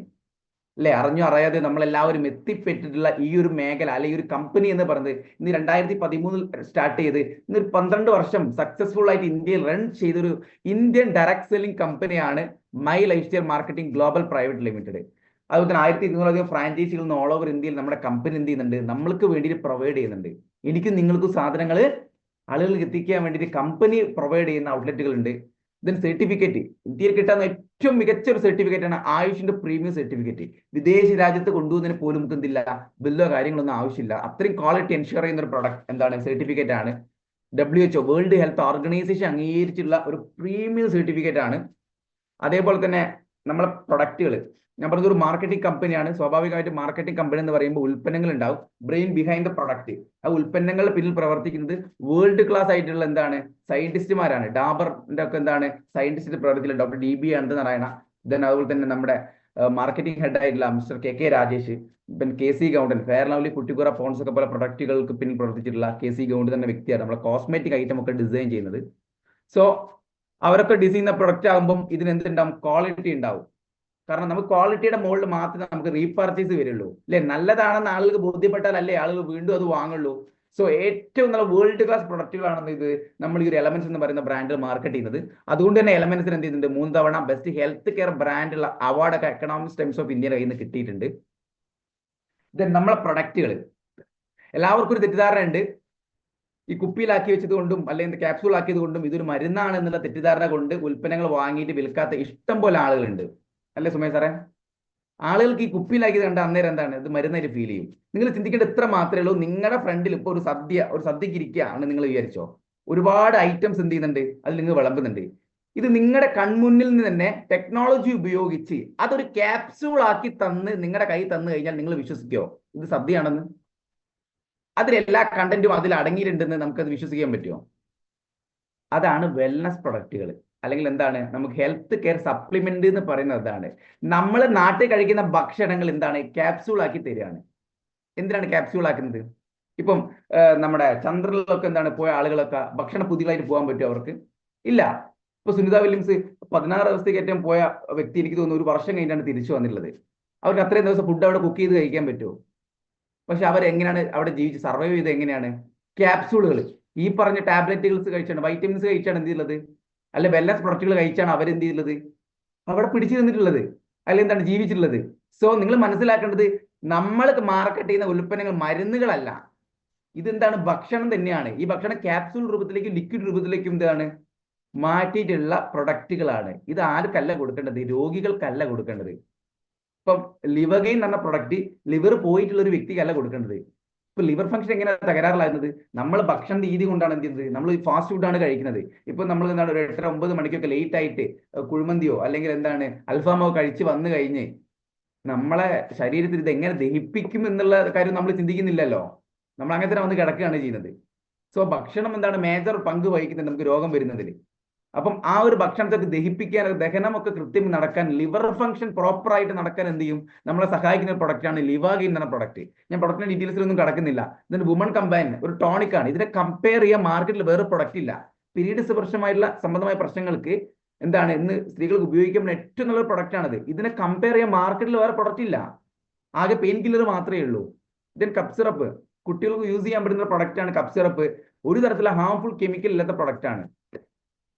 അല്ലെ, അറിഞ്ഞോ അറിയാതെ നമ്മളെല്ലാവരും എത്തിപ്പെട്ടിട്ടുള്ള ഈ ഒരു മേഖല അല്ലെ ഈ ഒരു കമ്പനി എന്ന് പറയുന്നത് ഇന്ന് 2013 സ്റ്റാർട്ട് ചെയ്ത് ഇന്ന് 12 വർഷം സക്സസ്ഫുൾ ആയിട്ട് ഇന്ത്യയിൽ റൺ ചെയ്തൊരു ഇന്ത്യൻ ഡയറക്ട് സെല്ലിംഗ് കമ്പനിയാണ് my life style marketing global private limited. അതുപോലെ തന്നെ 1200 ഫ്രാഞ്ചൈസികൾ ഓൾ ഓവർ ഇന്ത്യയിൽ നമ്മുടെ കമ്പനി എന്ത് ചെയ്യുന്നുണ്ട്? നമ്മൾക്ക് വേണ്ടിയിട്ട് പ്രൊവൈഡ് ചെയ്യുന്നുണ്ട്. എനിക്കും നിങ്ങൾക്കും സാധനങ്ങൾ ആളുകൾക്ക് എത്തിക്കാൻ വേണ്ടിയിട്ട് കമ്പനി പ്രൊവൈഡ് ചെയ്യുന്ന ഔട്ട്ലെറ്റുകൾ ഉണ്ട്. ഇതിന് സർട്ടിഫിക്കറ്റ്, ഇന്ത്യയിൽ കിട്ടാവുന്ന ഏറ്റവും മികച്ച ഒരു സർട്ടിഫിക്കറ്റ് ആണ് ആയുഷിന്റെ പ്രീമിയം സർട്ടിഫിക്കറ്റ്. വിദേശ രാജ്യത്ത് കൊണ്ടുപോകുന്നതിന് പോലും നമുക്ക് എന്തില്ല, ബില്ലോ കാര്യങ്ങളൊന്നും ആവശ്യമില്ല. അത്രയും ക്വാളിറ്റി എൻഷുർ ചെയ്യുന്ന ഒരു പ്രൊഡക്റ്റ് എന്താണ്? സർട്ടിഫിക്കറ്റ് ആണ്. WHO വേൾഡ് ഹെൽത്ത് ഓർഗനൈസേഷൻ അംഗീകരിച്ചിട്ടുള്ള ഒരു പ്രീമിയം സർട്ടിഫിക്കറ്റ് ആണ്. അതേപോലെ തന്നെ നമ്മളെ പ്രൊഡക്റ്റുകൾ, ഞാൻ പറഞ്ഞത് ഒരു മാർക്കറ്റിംഗ് കമ്പനിയാണ്. സ്വാഭാവികമായിട്ട് മാർക്കറ്റിംഗ് കമ്പനി എന്ന് പറയുമ്പോൾ ഉൽപ്പന്നങ്ങൾ ഉണ്ടാവും, ബ്രെയിൻ ബിഹൈൻഡ് ദ പ്രൊഡക്റ്റ്. ആ ഉൽപ്പന്നങ്ങളുടെ പിന്നിൽ പ്രവർത്തിക്കുന്നത് വേൾഡ് ക്ലാസ് ആയിട്ടുള്ള എന്താണ് സയന്റിസ്റ്റുമാരാണ്. ഡാബറിന്റെ ഒക്കെ എന്താണ് സയന്റിസ്റ്റ് പ്രവർത്തിച്ചില്ല, ഡോക്ടർ DB അനന്തനാരായണ. ദെൻ അതുപോലെ തന്നെ നമ്മുടെ മാർക്കറ്റിംഗ് ഹെഡ് ആയിട്ടുള്ള മിസ്റ്റർ KK രാജേഷ്, പിന്നെ KC Goundan, fair lovely, Cuticura Pond's ഒക്കെ പോലെ പ്രൊഡക്റ്റുകൾക്ക് പിന്നിൽ പ്രവർത്തിച്ചിട്ടുള്ള KC ഗൗണ്ടൻ എന്ന വ്യക്തിയാണ് നമ്മളെ കോസ്മെറ്റിക് ഐറ്റം ഒക്കെ ഡിസൈൻ ചെയ്യുന്നത്. സോ അവരൊക്കെ ഡിസൈൻ ചെയ്യുന്ന പ്രൊഡക്റ്റ് ആകുമ്പോൾ ഇതിന് എന്തുണ്ടാവും? ക്വാളിറ്റി ഉണ്ടാവും. കാരണം നമുക്ക് ക്വാളിറ്റിയുടെ മുകളിൽ മാത്രമേ നമുക്ക് റീപർച്ചേസ് വരുള്ളൂ അല്ലെ. നല്ലതാണെന്ന് ആളുകൾക്ക് ബോധ്യപ്പെട്ടാൽ അല്ലേ ആളുകൾ വീണ്ടും അത് വാങ്ങുള്ളൂ. സോ ഏറ്റവും നല്ല വേൾഡ് ക്ലാസ് പ്രൊഡക്റ്റുകളാണെന്ന് ഇത് നമ്മൾ ഈ ഒരു എലമെന്റ്സ് എന്ന് പറയുന്ന ബ്രാൻഡിൽ മാർക്കറ്റ് ചെയ്യുന്നത്. അതുകൊണ്ട് തന്നെ എലമെന്റ്സിന് എന്ത് ചെയ്യുന്നുണ്ട്? 3 തവണ ബെസ്റ്റ് ഹെൽത്ത് കെയർ ബ്രാൻഡുള്ള അവാർഡൊക്കെ എക്കണോമിക്സ് ടൈംസ് ഓഫ് ഇന്ത്യയുടെ കയ്യിൽ നിന്ന് കിട്ടിയിട്ടുണ്ട്. ദെൻ നമ്മളെ പ്രൊഡക്റ്റുകൾ, എല്ലാവർക്കും ഒരു തെറ്റിദ്ധാരണ ഉണ്ട്, ഈ കുപ്പിയിലാക്കി വെച്ചത് കൊണ്ടും അല്ലെങ്കിൽ ക്യാപ്സൂൾ ആക്കിയത് കൊണ്ടും ഇതൊരു മരുന്നാണ് എന്നുള്ള തെറ്റിദ്ധാരണ കൊണ്ട് ഉൽപ്പന്നങ്ങൾ വാങ്ങിയിട്ട് വിൽക്കാത്ത ഇഷ്ടം പോലെ ആളുകളുണ്ട് അല്ലേ സുമേഷ് സാറേ? ആളുകൾക്ക് ഈ കുപ്പിയിലാക്കിയത് കണ്ട അന്നേരം എന്താണ് ഇത് മരുന്നായിട്ട് ഫീൽ ചെയ്യും. നിങ്ങൾ ചിന്തിക്കേണ്ട ഇത്ര മാത്രമേ ഉള്ളൂ. നിങ്ങളുടെ ഫ്രണ്ടിൽ ഇപ്പോൾ ഒരു സദ്യക്ക് ഇരിക്കുകയാണ് നിങ്ങൾ വിചാരിച്ചോ, ഒരുപാട് ഐറ്റംസ് എന്ത് ചെയ്യുന്നുണ്ട്, അതിൽ നിങ്ങൾ വിളമ്പുന്നുണ്ട്. ഇത് നിങ്ങളുടെ കൺമുന്നിൽ നിന്ന് തന്നെ ടെക്നോളജി ഉപയോഗിച്ച് അതൊരു ക്യാപ്സൂൾ ആക്കി തന്ന് നിങ്ങളുടെ കൈ തന്നു കഴിഞ്ഞാൽ നിങ്ങൾ വിശ്വസിക്കോ ഇത് സദ്യയാണെന്ന്? അതിലെല്ലാ കണ്ടന്റും അതിൽ അടങ്ങിയിട്ടുണ്ടെന്ന് നമുക്കത് വിശ്വസിക്കാൻ പറ്റുമോ? അതാണ് വെൽനസ് പ്രൊഡക്റ്റുകൾ, അല്ലെങ്കിൽ എന്താണ് നമുക്ക് ഹെൽത്ത് കെയർ സപ്ലിമെന്റ് എന്ന് പറയുന്നത്. അതാണ് നമ്മൾ നാട്ടിൽ കഴിക്കുന്ന ഭക്ഷണങ്ങൾ എന്താണ് ക്യാപ്സ്യൂൾ ആക്കി തരികയാണ്. എന്തിനാണ് ക്യാപ്സ്യൂൾ ആക്കുന്നത്? ഇപ്പം നമ്മുടെ ചന്ദ്രനിലൊക്കെ എന്താണ് പോയ ആളുകളൊക്കെ ഭക്ഷണ പുതിയതായിട്ട് പോകാൻ പറ്റുമോ അവർക്ക്? ഇല്ല. ഇപ്പൊ സുനിത വില്യംസ് 16 ദിവസത്തേക്ക് ഏറ്റവും പോയ വ്യക്തി, എനിക്ക് തോന്നുന്നു 1 വർഷം കഴിഞ്ഞാണ് തിരിച്ചു വന്നിട്ടുള്ളത്. അവർക്ക് അത്രയും ദിവസം ഫുഡ് അവിടെ കുക്ക് ചെയ്ത് കഴിക്കാൻ പറ്റുമോ? പക്ഷെ അവരെങ്ങനെയാണ് അവിടെ ജീവിച്ച് സർവൈവ് ചെയ്ത്? എങ്ങനെയാണ്? ക്യാപ്സ്യൂളുകൾ, ഈ പറഞ്ഞ ടാബ്ലറ്റുകൾസ് കഴിച്ചാണ്, വൈറ്റമിൻസ് കഴിച്ചാണ് എന്ത് ചെയ്യുന്നത്, അല്ലെ വെൽനസ് പ്രൊഡക്റ്റുകൾ കഴിച്ചാണ് അവരെന്ത് ചെയ്യുന്നത്, അവിടെ പിടിച്ചു നിന്നിട്ടുള്ളത്, അല്ലെ എന്താണ് ജീവിച്ചിട്ടുള്ളത്. സോ നിങ്ങൾ മനസ്സിലാക്കേണ്ടത്, നമ്മൾ മാർക്കറ്റ് ചെയ്യുന്ന ഉൽപ്പന്നങ്ങൾ മരുന്നുകളല്ല, ഇതെന്താണ് ഭക്ഷണം തന്നെയാണ്. ഈ ഭക്ഷണം ക്യാപ്സ്യൂൾ രൂപത്തിലേക്കും ലിക്വിഡ് രൂപത്തിലേക്കും എന്താണ് മാറ്റിയിട്ടുള്ള പ്രൊഡക്റ്റുകളാണ്. ഇത് ആർക്കല്ല കൊടുക്കേണ്ടത്? രോഗികൾക്കല്ല കൊടുക്കേണ്ടത്. ഇപ്പം ലിവഗെയിൻ എന്ന് പറഞ്ഞ പ്രൊഡക്റ്റ് ലിവർ പോയിട്ടുള്ള ഒരു വ്യക്തിക്കല്ല കൊടുക്കേണ്ടത്. ഇപ്പൊ ലിവർ ഫംഗ്ഷൻ എങ്ങനെയാണ് തകരാറിലാകുന്നത്? നമ്മൾ ഭക്ഷണ രീതി കൊണ്ടാണ് എന്ത് ചെയ്യുന്നത്, നമ്മൾ ഫാസ്റ്റ് ഫുഡാണ് കഴിക്കുന്നത്. ഇപ്പൊ നമ്മൾ എന്താണ് ഒരു 8-9 മണിക്കൊക്കെ ലേറ്റ് ആയിട്ട് കുഴിമന്തിയോ അല്ലെങ്കിൽ എന്താണ് അൽഫാമോ കഴിച്ച് വന്നു കഴിഞ്ഞ് നമ്മളെ ശരീരത്തിൽ ഇത് എങ്ങനെ ദഹിപ്പിക്കും എന്നുള്ള കാര്യം നമ്മൾ ചിന്തിക്കുന്നില്ലല്ലോ. നമ്മൾ അങ്ങനെ തന്നെ വന്ന് കിടക്കുകയാണ് ചെയ്യുന്നത്. സോ ഭക്ഷണം എന്താണ് മേജർ പങ്ക് വഹിക്കുന്നുണ്ട് നമുക്ക് രോഗം വരുന്നതിൽ. അപ്പം ആ ഒരു ഭക്ഷണത്തെ ദഹിപ്പിക്കാൻ, ദഹനമൊക്കെ കൃത്യം നടക്കാൻ, ലിവർ ഫംഗ്ഷൻ പ്രോപ്പർ ആയിട്ട് നടക്കാൻ എന്ത് ചെയ്യും, നമ്മളെ സഹായിക്കുന്ന ഒരു പ്രൊഡക്റ്റാണ് ലിവാഗിൻ എന്ന പ്രൊഡക്റ്റ്. ഞാൻ പ്രൊഡക്റ്റിന്റെ ഡീറ്റെയിൽസിലൊന്നും കടക്കുന്നില്ല. ഇതിന് വുമൺ കമ്പൈൻ ഒരു ടോണിക് ആണ്. ഇതിനെ കമ്പയർ ചെയ്യാൻ മാർക്കറ്റിൽ വേറെ പ്രൊഡക്റ്റ് ഇല്ല. പീരീഡ്സ് പ്രശ്നമായിട്ടുള്ള സംബന്ധമായ പ്രശ്നങ്ങൾക്ക് എന്താണ് ഇന്ന് സ്ത്രീകൾക്ക് ഉപയോഗിക്കുന്ന ഏറ്റവും നല്ലൊരു പ്രൊഡക്റ്റ് ആണിത്. ഇതിനെ കമ്പയർ ചെയ്യാൻ മാർക്കറ്റിൽ വേറെ പ്രൊഡക്റ്റ് ഇല്ല. ആകെ പെയിൻ കില്ലർ മാത്രമേ ഉള്ളൂ. ഇതിന് കപ്പ് സിറപ്പ്, കുട്ടികൾക്ക് യൂസ് ചെയ്യാൻ പറ്റുന്ന പ്രൊഡക്റ്റ് ആണ് കപ്പ് സിറപ്പ്. ഒരു തരത്തിലുള്ള ഹാർംഫുൾ കെമിക്കൽ ഇല്ലാത്ത പ്രൊഡക്റ്റ് ആണ്.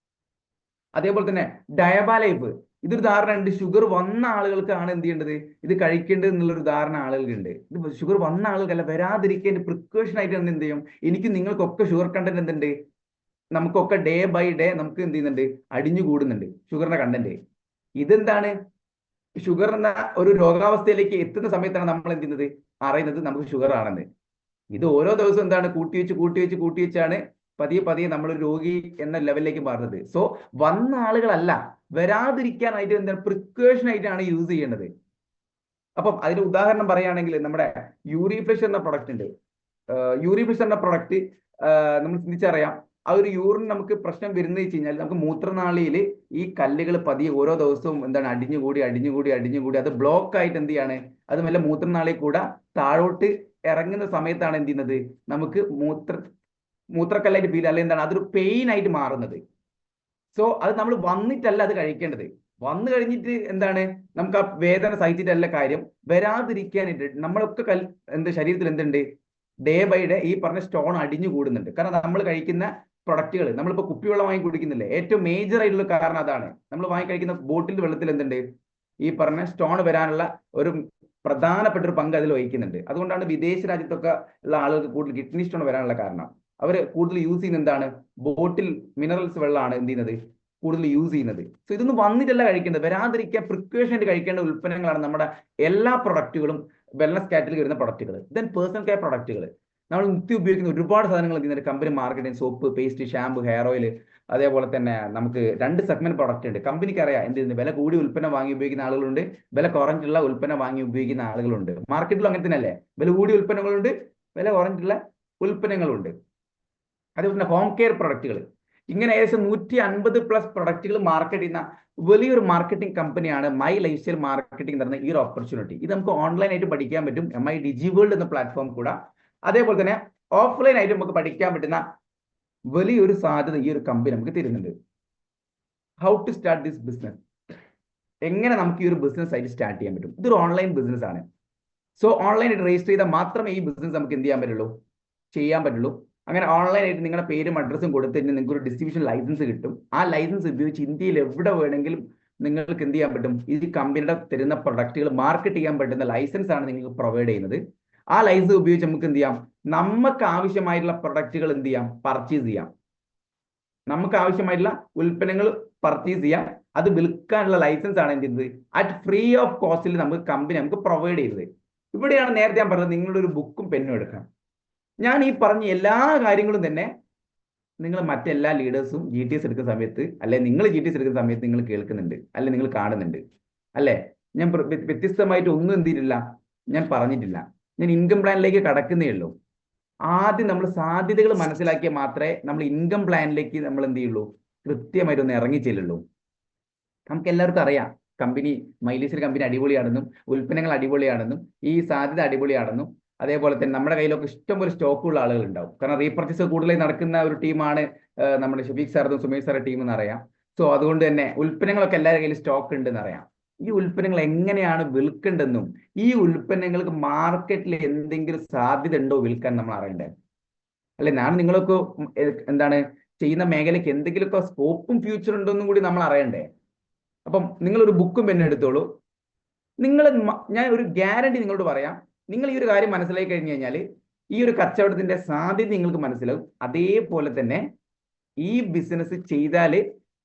അതേപോലെ തന്നെ ഡയബാലൈഫ്, ഇതൊരു ധാരണ ഉണ്ട്. ഷുഗർ വന്ന ആളുകൾക്കാണ് എന്ത് ചെയ്യേണ്ടത്, ഇത് കഴിക്കേണ്ടത് എന്നുള്ളൊരു ധാരണ ആളുകൾക്കുണ്ട്. ഇത് ഷുഗർ വന്ന ആളുകൾക്കല്ല, വരാതിരിക്കേണ്ട പ്രിക്കോഷൻ ആയിട്ട് എന്ത് ചെയ്യും, എനിക്ക് നിങ്ങൾക്കൊക്കെ ഷുഗർ കണ്ടന്റ് എന്തുണ്ട്, നമുക്കൊക്കെ ഡേ ബൈ ഡേ നമുക്ക് എന്ത് ചെയ്യുന്നുണ്ട്, അടിഞ്ഞു കൂടുന്നുണ്ട് ഷുഗറിന്റെ കണ്ടന്റ്. ഇതെന്താണ്, ഷുഗർ എന്ന ഒരു രോഗാവസ്ഥയിലേക്ക് എത്തുന്ന സമയത്താണ് നമ്മൾ എന്ത് ചെയ്യുന്നത്, അറിയുന്നത് നമുക്ക് ഷുഗർ ആണെന്ന്. ഇത് ഓരോ ദിവസവും എന്താണ് കൂട്ടിവെച്ചാണ് പതിയെ നമ്മൾ രോഗി എന്ന ലെവലിലേക്ക് മാറുന്നത്. സോ വന്ന ആളുകളല്ല, വരാതിരിക്കാനായിട്ട് എന്താണ് പ്രിക്കോഷൻ ആയിട്ടാണ് യൂസ് ചെയ്യേണ്ടത്. അപ്പം അതിന് ഉദാഹരണം പറയുകയാണെങ്കിൽ നമ്മുടെ യൂറിഫ്ലഷ് എന്ന പ്രൊഡക്റ്റ് ഉണ്ട്. യൂറിഫ്ലഷ് എന്ന പ്രൊഡക്റ്റ് നമ്മൾ ചിന്തിച്ചറിയാം. ആ ഒരു യൂറിൻ നമുക്ക് പ്രശ്നം വരുന്നത് വെച്ച് കഴിഞ്ഞാൽ നമുക്ക് മൂത്രനാളിയിൽ ഈ കല്ലുകൾ പതിയെ ഓരോ ദിവസവും എന്താണ് അടിഞ്ഞുകൂടി അത് ബ്ലോക്ക് ആയിട്ട് എന്ത് ചെയ്യാണ്, അത് മെല്ലെ മൂത്രനാളിൽ കൂടെ താഴോട്ട് ഇറങ്ങുന്ന സമയത്താണ് എന്ത് ചെയ്യുന്നത്, നമുക്ക് മൂത്രക്കല്ലായിട്ട് ഫീൽ, അല്ലെങ്കിൽ എന്താണ് അതൊരു പെയിൻ ആയിട്ട് മാറുന്നത്. സോ അത് നമ്മൾ വന്നിട്ടല്ല അത് കഴിക്കേണ്ടത്. വന്നു കഴിഞ്ഞിട്ട് എന്താണ് നമുക്ക് ആ വേദന സഹിച്ചിട്ടല്ല കാര്യം, വരാതിരിക്കാനായിട്ട് നമ്മളൊക്കെ ശരീരത്തിൽ എന്തുണ്ട്, ഡേ ബൈ ഡേ ഈ പറഞ്ഞ സ്റ്റോൺ അടിഞ്ഞു കൂടുന്നുണ്ട്. കാരണം നമ്മൾ കഴിക്കുന്ന പ്രൊഡക്റ്റുകൾ, നമ്മളിപ്പോൾ കുപ്പിവെള്ളം വാങ്ങി കുടിക്കുന്നില്ലേ, ഏറ്റവും മേജർ ആയിട്ടുള്ള കാരണം അതാണ്. നമ്മൾ വാങ്ങി കഴിക്കുന്ന ബോട്ടിൽ വെള്ളത്തിൽ എന്തുണ്ട്, ഈ പറഞ്ഞ സ്റ്റോൺ വരാനുള്ള ഒരു പ്രധാനപ്പെട്ട ഒരു പങ്ക് അതിൽ വഹിക്കുന്നുണ്ട്. അതുകൊണ്ടാണ് വിദേശ രാജ്യത്തൊക്കെ ഉള്ള ആളുകൾക്ക് കൂടുതൽ കിഡ്നി സ്റ്റോൺ വരാനുള്ള കാരണം. അവർ കൂടുതൽ യൂസ് ചെയ്യുന്ന എന്താണ്, ബോട്ടിൽ മിനറൽസ് വെള്ളമാണ് എന്ത് ചെയ്യുന്നത്, കൂടുതൽ യൂസ് ചെയ്യുന്നത്. സോ ഇതൊന്നും വന്നിട്ടല്ല കഴിക്കേണ്ടത്, വരാതിരിക്കാൻ പ്രിക്കോഷൻ ആയിട്ട് കഴിക്കേണ്ട ഉൽപ്പന്നങ്ങളാണ് നമ്മുടെ എല്ലാ പ്രൊഡക്റ്റുകളും, വെൽനസ് കാറ്റഗറി വരുന്ന പ്രൊഡക്റ്റുകൾ. ദെൻ പേഴ്സണൽ കെയർ പ്രൊഡക്റ്റുകൾ, നമ്മൾ നിത്യം ഉപയോഗിക്കുന്ന ഒരുപാട് സാധനങ്ങൾ എന്ത് ചെയ്യുന്നത്, company marketing, soap, paste, shampoo, hair oil. അതേപോലെ തന്നെ നമുക്ക് 2 സെഗ്മെന്റ് പ്രൊഡക്റ്റ് ഉണ്ട്. കമ്പനിക്ക് അറിയാം എന്ത് ചെയ്യുന്നത്, വില കൂടിയ ഉൽപ്പന്നം വാങ്ങി ഉപയോഗിക്കുന്ന ആളുകളുണ്ട്, വില കുറഞ്ഞിട്ടുള്ള ഉൽപ്പന്നം വാങ്ങി ഉപയോഗിക്കുന്ന ആളുകളുണ്ട്. മാർക്കറ്റിലും അങ്ങനെ തന്നെയല്ലേ, വില കൂടിയ ഉൽപ്പന്നങ്ങളുണ്ട്, വില കുറഞ്ഞിട്ടുള്ള ഉൽപ്പന്നങ്ങളുണ്ട്. അതേപോലെ തന്നെ ഹോം കെയർ പ്രൊഡക്റ്റുകൾ, ഇങ്ങനെ ഏകദേശം 150+ പ്രൊഡക്റ്റുകൾ മാർക്കറ്റ് ചെയ്യുന്ന വലിയൊരു മാർക്കറ്റിംഗ് കമ്പനിയാണ് മൈ ലൈഫ് സ്റ്റൈൽ മാർക്കറ്റിംഗ് എന്ന് പറയുന്ന ഈ ഒരു ഓപ്പർച്യൂണിറ്റി. ഇത് നമുക്ക് ഓൺലൈനായിട്ട് പഠിക്കാൻ പറ്റും MI DigiWorld എന്ന പ്ലാറ്റ്ഫോം കൂടെ. അതേപോലെ തന്നെ ഓഫ്ലൈൻ ആയിട്ട് നമുക്ക് പഠിക്കാൻ പറ്റുന്ന വലിയൊരു സാധ്യത ഈ ഒരു കമ്പനി നമുക്ക് തരുന്നുണ്ട്. How to start this business, എങ്ങനെ നമുക്ക് ഈ ഒരു ബിസിനസ് ആയിട്ട് സ്റ്റാർട്ട് ചെയ്യാൻ പറ്റും. ഇതൊരു ഓൺലൈൻ ബിസിനസ് ആണ്. സോ ഓൺലൈനായിട്ട് രജിസ്റ്റർ ചെയ്താൽ മാത്രമേ ഈ ബിസിനസ് നമുക്ക് എന്ത് ചെയ്യാൻ പറ്റുള്ളൂ. അങ്ങനെ ഓൺലൈനായിട്ട് നിങ്ങളുടെ പേരും അഡ്രസ്സും കൊടുത്തു കഴിഞ്ഞാൽ നിങ്ങൾക്ക് ഒരു ഡിസ്ട്രിബ്യൂഷൻ ലൈസൻസ് കിട്ടും. ആ ലൈസൻസ് ഉപയോഗിച്ച് ഇന്ത്യയിൽ എവിടെ വേണമെങ്കിലും നിങ്ങൾക്ക് എന്ത് ചെയ്യാൻ പറ്റും, ഈ കമ്പനിയുടെ തരുന്ന പ്രൊഡക്റ്റുകൾ മാർക്കറ്റ് ചെയ്യാൻ പറ്റുന്ന ലൈസൻസ് ആണ് നിങ്ങൾക്ക് പ്രൊവൈഡ് ചെയ്യുന്നത്. ആ ലൈസൻസ് ഉപയോഗിച്ച് നമുക്ക് എന്ത് ചെയ്യാം, നമുക്ക് ആവശ്യമായിട്ടുള്ള പ്രൊഡക്റ്റുകൾ എന്ത് ചെയ്യാം, പർച്ചേസ് ചെയ്യാം. നമുക്ക് ആവശ്യമായിട്ടുള്ള ഉൽപ്പന്നങ്ങൾ പർച്ചേസ് ചെയ്യാം. അത് വിൽക്കാനുള്ള ലൈസൻസ് ആണ് എന്ത് ചെയ്യുന്നത്, അറ്റ് ഫ്രീ ഓഫ് കോസ്റ്റിൽ കമ്പനി നമുക്ക് പ്രൊവൈഡ് ചെയ്തത്. ഇവിടെയാണ് നേരത്തെ ഞാൻ പറഞ്ഞത്, നിങ്ങളുടെ ഒരു ബുക്കും പെന്നും എടുക്കാം. ഞാൻ ഈ പറഞ്ഞ എല്ലാ കാര്യങ്ങളും തന്നെ നിങ്ങൾ മറ്റെല്ലാ ലീഡേഴ്സും GTS എടുക്കുന്ന സമയത്ത്, അല്ലെ നിങ്ങൾ GTS എടുക്കുന്ന സമയത്ത് നിങ്ങൾ കേൾക്കുന്നുണ്ട്, അല്ലെ നിങ്ങൾ കാണുന്നുണ്ട്, അല്ലെ. ഞാൻ വ്യത്യസ്തമായിട്ട് ഒന്നും എന്ത് ചെയ്തിട്ടില്ല, ഞാൻ പറഞ്ഞിട്ടില്ല. ഞാൻ ഇൻകം പ്ലാനിലേക്ക് കടക്കുന്നേ ഉള്ളൂ. ആദ്യം നമ്മൾ സാധ്യതകൾ മനസ്സിലാക്കിയാൽ മാത്രമേ നമ്മൾ ഇൻകം പ്ലാനിലേക്ക് നമ്മൾ എന്ത് ചെയ്യുള്ളൂ, കൃത്യമായിട്ട് ഒന്ന് ഇറങ്ങി ചെല്ലുള്ളൂ. നമുക്ക് എല്ലാവർക്കും അറിയാം കമ്പനി മൈലേജിന്റെ കമ്പനി അടിപൊളിയാണെന്നും ഉൽപ്പന്നങ്ങൾ അടിപൊളിയാണെന്നും ഈ സാധ്യത അടിപൊളിയാണെന്നും അതേപോലെ തന്നെ നമ്മുടെ കയ്യിലൊക്കെ ഇഷ്ടംപോലെ സ്റ്റോക്കുള്ള ആളുകൾ ഉണ്ടാവും. കാരണം റീപർച്ചേസ് കൂടുതലായി നടക്കുന്ന ഒരു ടീമാണ് നമ്മുടെ ഷഫീഖ് സാറും സുമേഷ് സാറുടെ ടീം എന്നറിയാം. സോ അതുകൊണ്ട് തന്നെ ഉൽപ്പന്നങ്ങളൊക്കെ എല്ലാവരുടെ കയ്യിൽ സ്റ്റോക്ക് ഉണ്ടെന്ന് അറിയാം. ഈ ഉൽപ്പന്നങ്ങൾ എങ്ങനെയാണ് വിൽക്കേണ്ടതെന്നും ഈ ഉൽപ്പന്നങ്ങൾക്ക് മാർക്കറ്റിൽ എന്തെങ്കിലും സാധ്യത ഉണ്ടോ വിൽക്കാൻ നമ്മൾ അറിയണ്ടേ? അല്ലെ, ഞാൻ നിങ്ങളൊക്കെ എന്താണ് ചെയ്യുന്ന മേഖലയ്ക്ക് എന്തെങ്കിലുമൊക്കെ സ്കോപ്പും ഫ്യൂച്ചർ ഉണ്ടോ എന്നും കൂടി നമ്മൾ അറിയണ്ടേ? അപ്പം നിങ്ങളൊരു ബുക്കും പെന്നും എടുത്തോളൂ. ഞാൻ ഒരു ഗ്യാരണ്ടി നിങ്ങളോട് പറയാം, നിങ്ങൾ ഈ ഒരു കാര്യം മനസ്സിലാക്കി കഴിഞ്ഞു കഴിഞ്ഞാൽ ഈ ഒരു കച്ചവടത്തിന്റെ സാധ്യത നിങ്ങൾക്ക് മനസ്സിലാവും. അതേപോലെ തന്നെ ഈ ബിസിനസ് ചെയ്താൽ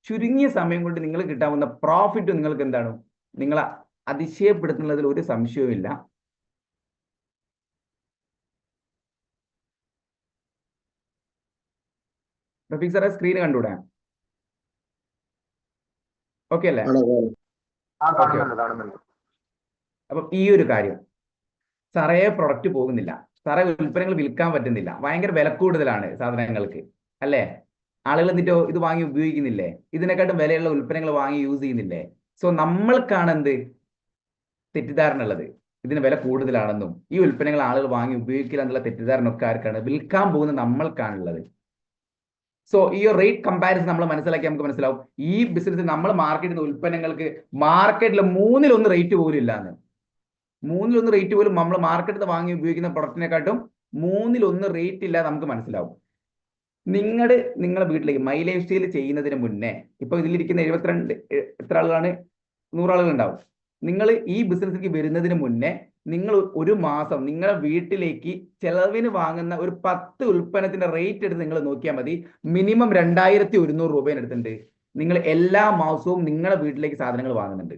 ചുരുങ്ങിയ സമയം കൊണ്ട് നിങ്ങൾ കിട്ടാവുന്ന പ്രോഫിറ്റ് നിങ്ങൾക്ക് എന്താണ്, നിങ്ങളെ അതിശയപ്പെടുത്തുന്നതിൽ ഒരു സംശയവും ഇല്ല. റഫീഖ് സാറെ സ്ക്രീൻ കണ്ടുകൂടാ? ഓക്കെ അല്ലേ? അപ്പൊ ഈ ഒരു കാര്യം, സാറേ പ്രൊഡക്റ്റ് പോകുന്നില്ല, സാറേ ഉൽപ്പന്നങ്ങൾ വിൽക്കാൻ പറ്റുന്നില്ല, ഭയങ്കര വില കൂടുതലാണ് സാധനങ്ങൾക്ക് അല്ലേ, ആളുകൾ എന്നിട്ടോ ഇത് വാങ്ങി ഉപയോഗിക്കുന്നില്ലേ, ഇതിനെക്കാട്ടും വിലയുള്ള ഉൽപ്പന്നങ്ങൾ വാങ്ങി യൂസ് ചെയ്യുന്നില്ലേ? സോ നമ്മൾക്കാണ് എന്ത് തെറ്റിദ്ധാരണ ഉള്ളത്, ഇതിന് വില കൂടുതലാണെന്നും ഈ ഉൽപ്പന്നങ്ങൾ ആളുകൾ വാങ്ങി ഉപയോഗിക്കില്ല എന്നുള്ള തെറ്റിദ്ധാരണ ഒക്കെ ആർക്കാണ്? വിൽക്കാൻ പോകുന്ന നമ്മൾക്കാണുള്ളത്. സോ ഈ റേറ്റ് കമ്പാരിസൺ നമ്മൾ മനസ്സിലാക്കി നമുക്ക് മനസ്സിലാവും ഈ ബിസിനസ് നമ്മൾ മാർക്കറ്റ് ചെയ്യുന്ന ഉൽപ്പന്നങ്ങൾക്ക് മാർക്കറ്റിൽ 1/3 റേറ്റ് പോലും ഇല്ലാന്ന്. 1/3 റേറ്റ് പോലും നമ്മൾ മാർക്കറ്റിൽ വാങ്ങി ഉപയോഗിക്കുന്ന പ്രൊഡക്റ്റിനെക്കാട്ടും 1/3 റേറ്റ് ഇല്ല നമുക്ക് മനസ്സിലാവും. നിങ്ങളുടെ വീട്ടിലേക്ക് മൈ ലൈഫ് സ്റ്റൈൽ ചെയ്യുന്നതിന് മുന്നേ, ഇപ്പൊ ഇതിലിരിക്കുന്ന 72 എത്ര ആളുകളാണ്? 100 ആളുകൾ ഉണ്ടാവും. നിങ്ങൾ ഈ ബിസിനസ്സിലേക്ക് വരുന്നതിന് മുന്നേ നിങ്ങൾ ഒരു മാസം നിങ്ങളുടെ വീട്ടിലേക്ക് ചെലവിന് വാങ്ങുന്ന ഒരു 10 ഉൽപ്പന്നത്തിന്റെ റേറ്റ് എടുത്ത് നിങ്ങൾ നോക്കിയാൽ മതി. മിനിമം 2100 രൂപയുടെ അടുത്തുണ്ട്. നിങ്ങൾ എല്ലാ മാസവും നിങ്ങളുടെ വീട്ടിലേക്ക് സാധനങ്ങൾ വാങ്ങുന്നുണ്ട്.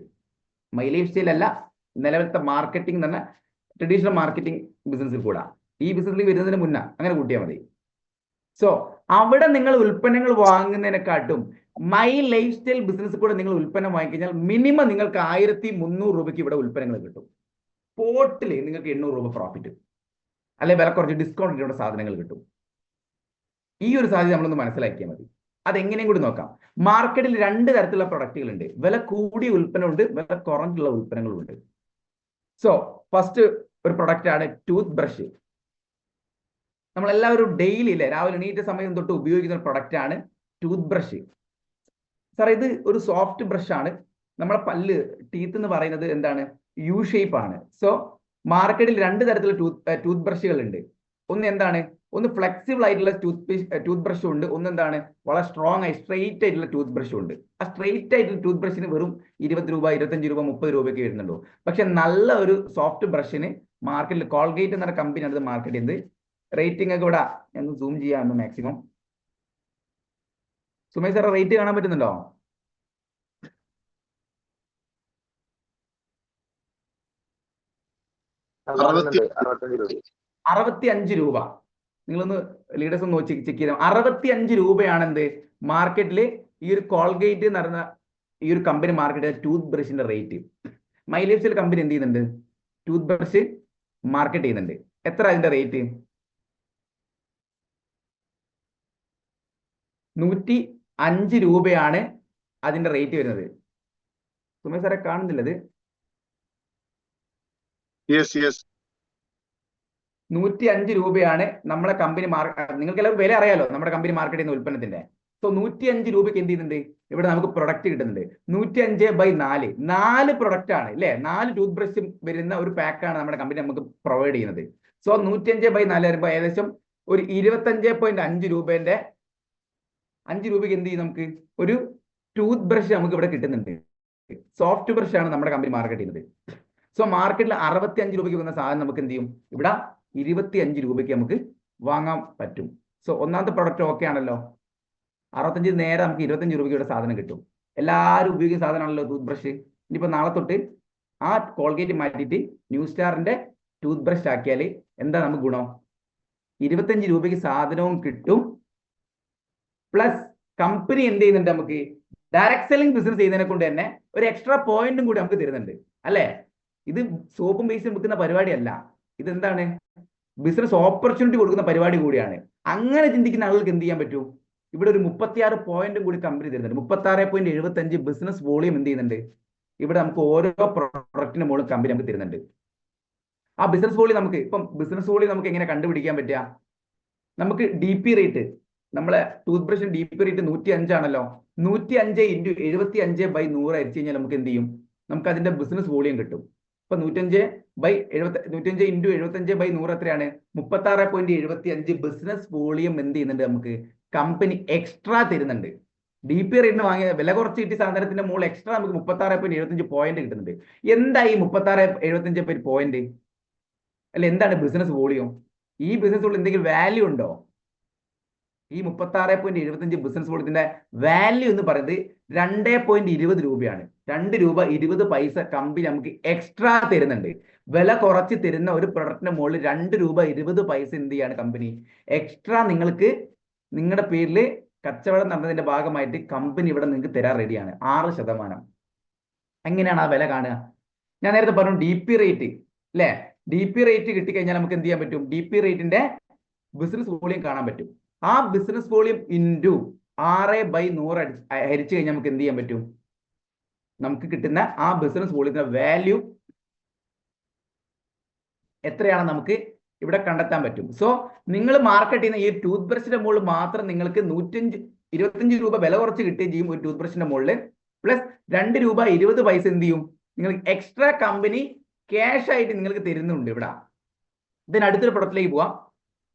മൈ ലൈഫ് സ്റ്റൈൽ അല്ല, നിലവിലത്തെ മാർക്കറ്റിംഗ് തന്നെ ട്രഡീഷണൽ മാർക്കറ്റിംഗ് ബിസിനസ്സിൽ കൂടാ. ഈ ബിസിനസ്സിലേക്ക് വരുന്നതിന് മുന്നേ അങ്ങനെ കൂട്ടിയാൽ മതി. സോ അവിടെ നിങ്ങൾ ഉൽപ്പന്നങ്ങൾ വാങ്ങുന്നതിനെക്കാട്ടും മൈ ലൈഫ് സ്റ്റൈൽ ബിസിനസ് കൂടെ നിങ്ങൾ ഉൽപ്പന്നം വാങ്ങിക്കഴിഞ്ഞാൽ മിനിമം നിങ്ങൾക്ക് 1300 രൂപയ്ക്ക് ഇവിടെ ഉൽപ്പന്നങ്ങൾ കിട്ടും. സ്പോട്ടിൽ നിങ്ങൾക്ക് 800 രൂപ പ്രോഫിറ്റ്, അല്ലെ വില കുറച്ച് ഡിസ്കൗണ്ട് ഇവിടെ സാധനങ്ങൾ കിട്ടും. ഈ ഒരു സാധ്യത നമ്മളൊന്ന് മനസ്സിലാക്കിയാൽ മതി. അതെങ്ങനെയും കൂടി നോക്കാം. മാർക്കറ്റിൽ 2 തരത്തിലുള്ള പ്രൊഡക്റ്റുകളുണ്ട്. വില കൂടിയ ഉൽപ്പന്നമുണ്ട്, വില കുറഞ്ഞിട്ടുള്ള ഉൽപ്പന്നങ്ങളുണ്ട്. സോ ഫസ്റ്റ് ഒരു പ്രൊഡക്റ്റ് ആണ് ടൂത്ത് ബ്രഷ്. നമ്മളെല്ലാവരും ഡെയിലി അല്ലേ, രാവിലെ എണീറ്റ സമയം തൊട്ട് ഉപയോഗിക്കുന്ന ഒരു പ്രൊഡക്റ്റ് ആണ് ടൂത്ത് ബ്രഷ്. സാർ ഇത് ഒരു സോഫ്റ്റ് ബ്രഷ് ആണ്. നമ്മളെ പല്ല് ടീത്ത് എന്ന് പറയുന്നത് എന്താണ്, യു ഷേപ്പ് ആണ്. സോ മാർക്കറ്റിൽ 2 തരത്തിലുള്ള ടൂത്ത് ബ്രഷുകൾ ഉണ്ട്. ഒന്ന് എന്താണ്, ഒന്ന് ഫ്ലെക്സിബിൾ ആയിട്ടുള്ള ടൂത്ത് ബ്രഷും ഉണ്ട്. ഒന്ന് എന്താണ്, വളരെ സ്ട്രോങ് ആയി സ്ട്രെയിറ്റ് ആയിട്ടുള്ള ടൂത്ത് ബ്രഷും ഉണ്ട്. ആ സ്ട്രെയിറ്റ് ആയിട്ടുള്ള ടൂത്ത് ബ്രഷിന് വെറും 20 രൂപ 25 രൂപ 30 രൂപയ്ക്ക് വരുന്നുള്ളൂ. പക്ഷെ നല്ല ഒരു സോഫ്റ്റ് ബ്രഷിന് മാർക്കറ്റിൽ കോൾഗേറ്റ് എന്ന കമ്പനിയാണ് ഇത് മാർക്കറ്റ് ചെയ്യുന്നത്. റേറ്റിംഗ് ഒക്കെ ഇവിടെ ഒന്ന് സൂം ചെയ്യാം മാക്സിമം. സുമേഷ് സാർ റേറ്റ് കാണാൻ പറ്റുന്നുണ്ടോ? ₹65. നിങ്ങളൊന്ന് ലീഡേഴ്സ് ഒന്ന് ചെക്ക് ചെയ്താൽ ₹65 രൂപയാണ് എന്ത് മാർക്കറ്റിൽ ഈ ഒരു കോൾഗേറ്റ് എന്ന് പറയുന്ന ഈ ഒരു കമ്പനി മാർക്കറ്റ് ടൂത്ത് ബ്രഷിന്റെ rate. My life style company എന്ത് ചെയ്യുന്നുണ്ട്, ടൂത്ത് ബ്രഷ് മാർക്കറ്റ് ചെയ്യുന്നുണ്ട്. എത്ര അതിന്റെ റേറ്റ്? 105 രൂപയാണ് അതിന്റെ റേറ്റ് വരുന്നത്. സുമേഷ് സാറെ കാണുന്നില്ലത്? 105 രൂപയാണ് നമ്മളെ കമ്പനി നിങ്ങൾക്ക് എല്ലാവരും വില അറിയാലോ നമ്മുടെ കമ്പനി മാർക്കറ്റ് ചെയ്യുന്ന ഉൽപ്പന്നത്തിന്റെ. സോ 105 രൂപയ്ക്ക് എന്ത് ചെയ്യുന്നുണ്ട് ഇവിടെ നമുക്ക് പ്രൊഡക്റ്റ് കിട്ടുന്നുണ്ട്. 105/4 4 പ്രൊഡക്റ്റ് ആണ് അല്ലെ, 4 ടൂത്ത് ബ്രഷ് വരുന്ന ഒരു പാക്കാണ് നമ്മുടെ കമ്പനി നമുക്ക് പ്രൊവൈഡ് ചെയ്യുന്നത്. സോ 105/4 വരുമ്പോൾ ഏകദേശം ഒരു 25.5 രൂപേന്റെ 5 രൂപയ്ക്ക് എന്ത് ചെയ്യും, നമുക്ക് ഒരു ടൂത്ത് ബ്രഷ് നമുക്ക് ഇവിടെ കിട്ടുന്നുണ്ട്. സോഫ്റ്റ് ബ്രഷ് ആണ് നമ്മുടെ കമ്പനി മാർക്കറ്റ് ചെയ്യുന്നത്. സോ മാർക്കറ്റിൽ 65 രൂപയ്ക്ക് വന്ന സാധനം നമുക്ക് എന്ത് ചെയ്യും, ഇവിടെ 25 രൂപയ്ക്ക് നമുക്ക് വാങ്ങാൻ പറ്റും. സോ ഒന്നാമത്തെ പ്രൊഡക്റ്റ് ഓക്കെ ആണല്ലോ. 65 നേരെ നമുക്ക് 25 രൂപയ്ക്ക് ഇവിടെ സാധനം കിട്ടും. എല്ലാവരും ഉപയോഗിക്കുന്ന സാധനമാണല്ലോ ടൂത്ത് ബ്രഷ്. ഇനിയിപ്പോൾ നാളെ തൊട്ട് ആ കോൾഗേറ്റ് മാറ്റിയിട്ട് ന്യൂ സ്റ്റാറിന്റെ ടൂത്ത് ബ്രഷ് ആക്കിയാൽ എന്താ നമുക്ക് ഗുണം? 25 രൂപയ്ക്ക് സാധനവും കിട്ടും. പ്ലസ് കമ്പനി എന്ത് ചെയ്യുന്നുണ്ട്, നമുക്ക് ഡയറക്ട് സെല്ലിംഗ് ബിസിനസ് ചെയ്യുന്നതിനെ കൊണ്ട് തന്നെ ഒരു എക്സ്ട്രാ പോയിന്റും കൂടി നമുക്ക് തരുന്നുണ്ട് അല്ലേ. ഇത് സോപ്പും ബേസും വിൽക്കുന്ന പരിപാടിയല്ല. ഇതെന്താണ്, ബിസിനസ് ഓപ്പർച്യൂണിറ്റി കൊടുക്കുന്ന പരിപാടി കൂടിയാണ്. അങ്ങനെ ചിന്തിക്കുന്ന ആളുകൾക്ക് എന്ത് ചെയ്യാൻ പറ്റും? ഇവിടെ ഒരു 36 പോയിന്റും കൂടി കമ്പനി തരുന്നുണ്ട്. 36.75 ബിസിനസ് വോളിയം എന്ത് ചെയ്യുന്നുണ്ട്? ഇവിടെ നമുക്ക് ഓരോ പ്രൊഡക്റ്റിന് മുകളിൽ കമ്പനി നമുക്ക് തരുന്നുണ്ട്. ആ ബിസിനസ് വോളിയം നമുക്ക് ഇപ്പം ബിസിനസ് വോളിയം നമുക്ക് എങ്ങനെ കണ്ടുപിടിക്കാൻ പറ്റുക? നമുക്ക് ഡി പി റേറ്റ്, നമ്മളെ ടൂത്ത് ബ്രഷിന് ഡി പി റേറ്റ് 105 ആണല്ലോ. 105 × 75/100 അരിച്ചു കഴിഞ്ഞാൽ നമുക്ക് എന്ത് ചെയ്യും? നമുക്ക് അതിന്റെ ബിസിനസ് വോളിയം കിട്ടും. ഇപ്പൊ 105 × 75/100 എത്രയാണ്? 36.75 ബിസിനസ് വോളിയം എന്ത് ചെയ്യുന്നുണ്ട്? നമുക്ക് കമ്പനി എക്സ്ട്രാ തരുന്നുണ്ട്. ഡി പി റേറ്റിന് വാങ്ങിയ വില കുറച്ച് കിട്ടിയ സാധനത്തിന്റെ മുകളിൽ എക്സ്ട്രാ നമുക്ക് 36.75 പോയിന്റ് കിട്ടുന്നുണ്ട്. എന്തായി 36.75 പോയിന്റ്? അല്ല, എന്താണ് ബിസിനസ് വോളിയം? ഈ ബിസിനസ് വോളിയം എന്തെങ്കിലും വാല്യൂ ഉണ്ടോ? ഈ 36.75 ബിസിനസ് വോളിയത്തിന്റെ വാല്യൂ എന്ന് പറയുന്നത് 2.20 രൂപയാണ്. 2 രൂപ 20 പൈസ കമ്പനി നമുക്ക് എക്സ്ട്രാ തരുന്നുണ്ട്. വില കുറച്ച് തരുന്ന ഒരു പ്രൊഡക്റ്റിന്റെ മുകളിൽ 2 രൂപ 20 പൈസ എന്ത് ചെയ്യാണ് കമ്പനി എക്സ്ട്രാ നിങ്ങൾക്ക് നിങ്ങളുടെ പേരിൽ കച്ചവടം നടന്നതിന്റെ ഭാഗമായിട്ട് കമ്പനി ഇവിടെ നിങ്ങൾക്ക് തരാൻ റെഡിയാണ്. 6%. എങ്ങനെയാണ് ആ വില കാണുക? ഞാൻ നേരത്തെ പറഞ്ഞു ഡി പി റേറ്റ് അല്ലെ? ഡി പി റേറ്റ് കിട്ടിക്കഴിഞ്ഞാൽ നമുക്ക് എന്ത് ചെയ്യാൻ പറ്റും? ഡി പി റേറ്റിന്റെ ബിസിനസ് വോളിയം കാണാൻ പറ്റും. ആ ബിസിനസ് വോളിയം ഇൻറ്റു 6/100 ഹരിച്ചു കഴിഞ്ഞാൽ നമുക്ക് എന്ത് ചെയ്യാൻ പറ്റും? നമുക്ക് കിട്ടുന്ന ആ ബിസിനസ് വോളിയത്തിന്റെ വാല്യൂ എത്രയാണെന്ന് നമുക്ക് ഇവിടെ കണ്ടെത്താൻ പറ്റും. സോ നിങ്ങൾ മാർക്കറ്റ് ചെയ്യുന്ന ഈ ടൂത്ത് ബ്രഷിന്റെ മുകളിൽ മാത്രം നിങ്ങൾക്ക് 25 രൂപ വില കുറച്ച് കിട്ടുകയും ചെയ്യും ഒരു ടൂത്ത് ബ്രഷിന്റെ മുകളിൽ. പ്ലസ് 2 രൂപ 20 പൈസ എന്ത് ചെയ്യും? നിങ്ങൾക്ക് എക്സ്ട്രാ കമ്പനി ക്യാഷ് ആയിട്ട് നിങ്ങൾക്ക് തരുന്നുണ്ട് ഇവിടെ. ഇതിന് അടുത്തൊരു പ്രൊഡക്റ്റിലേക്ക് പോവാം.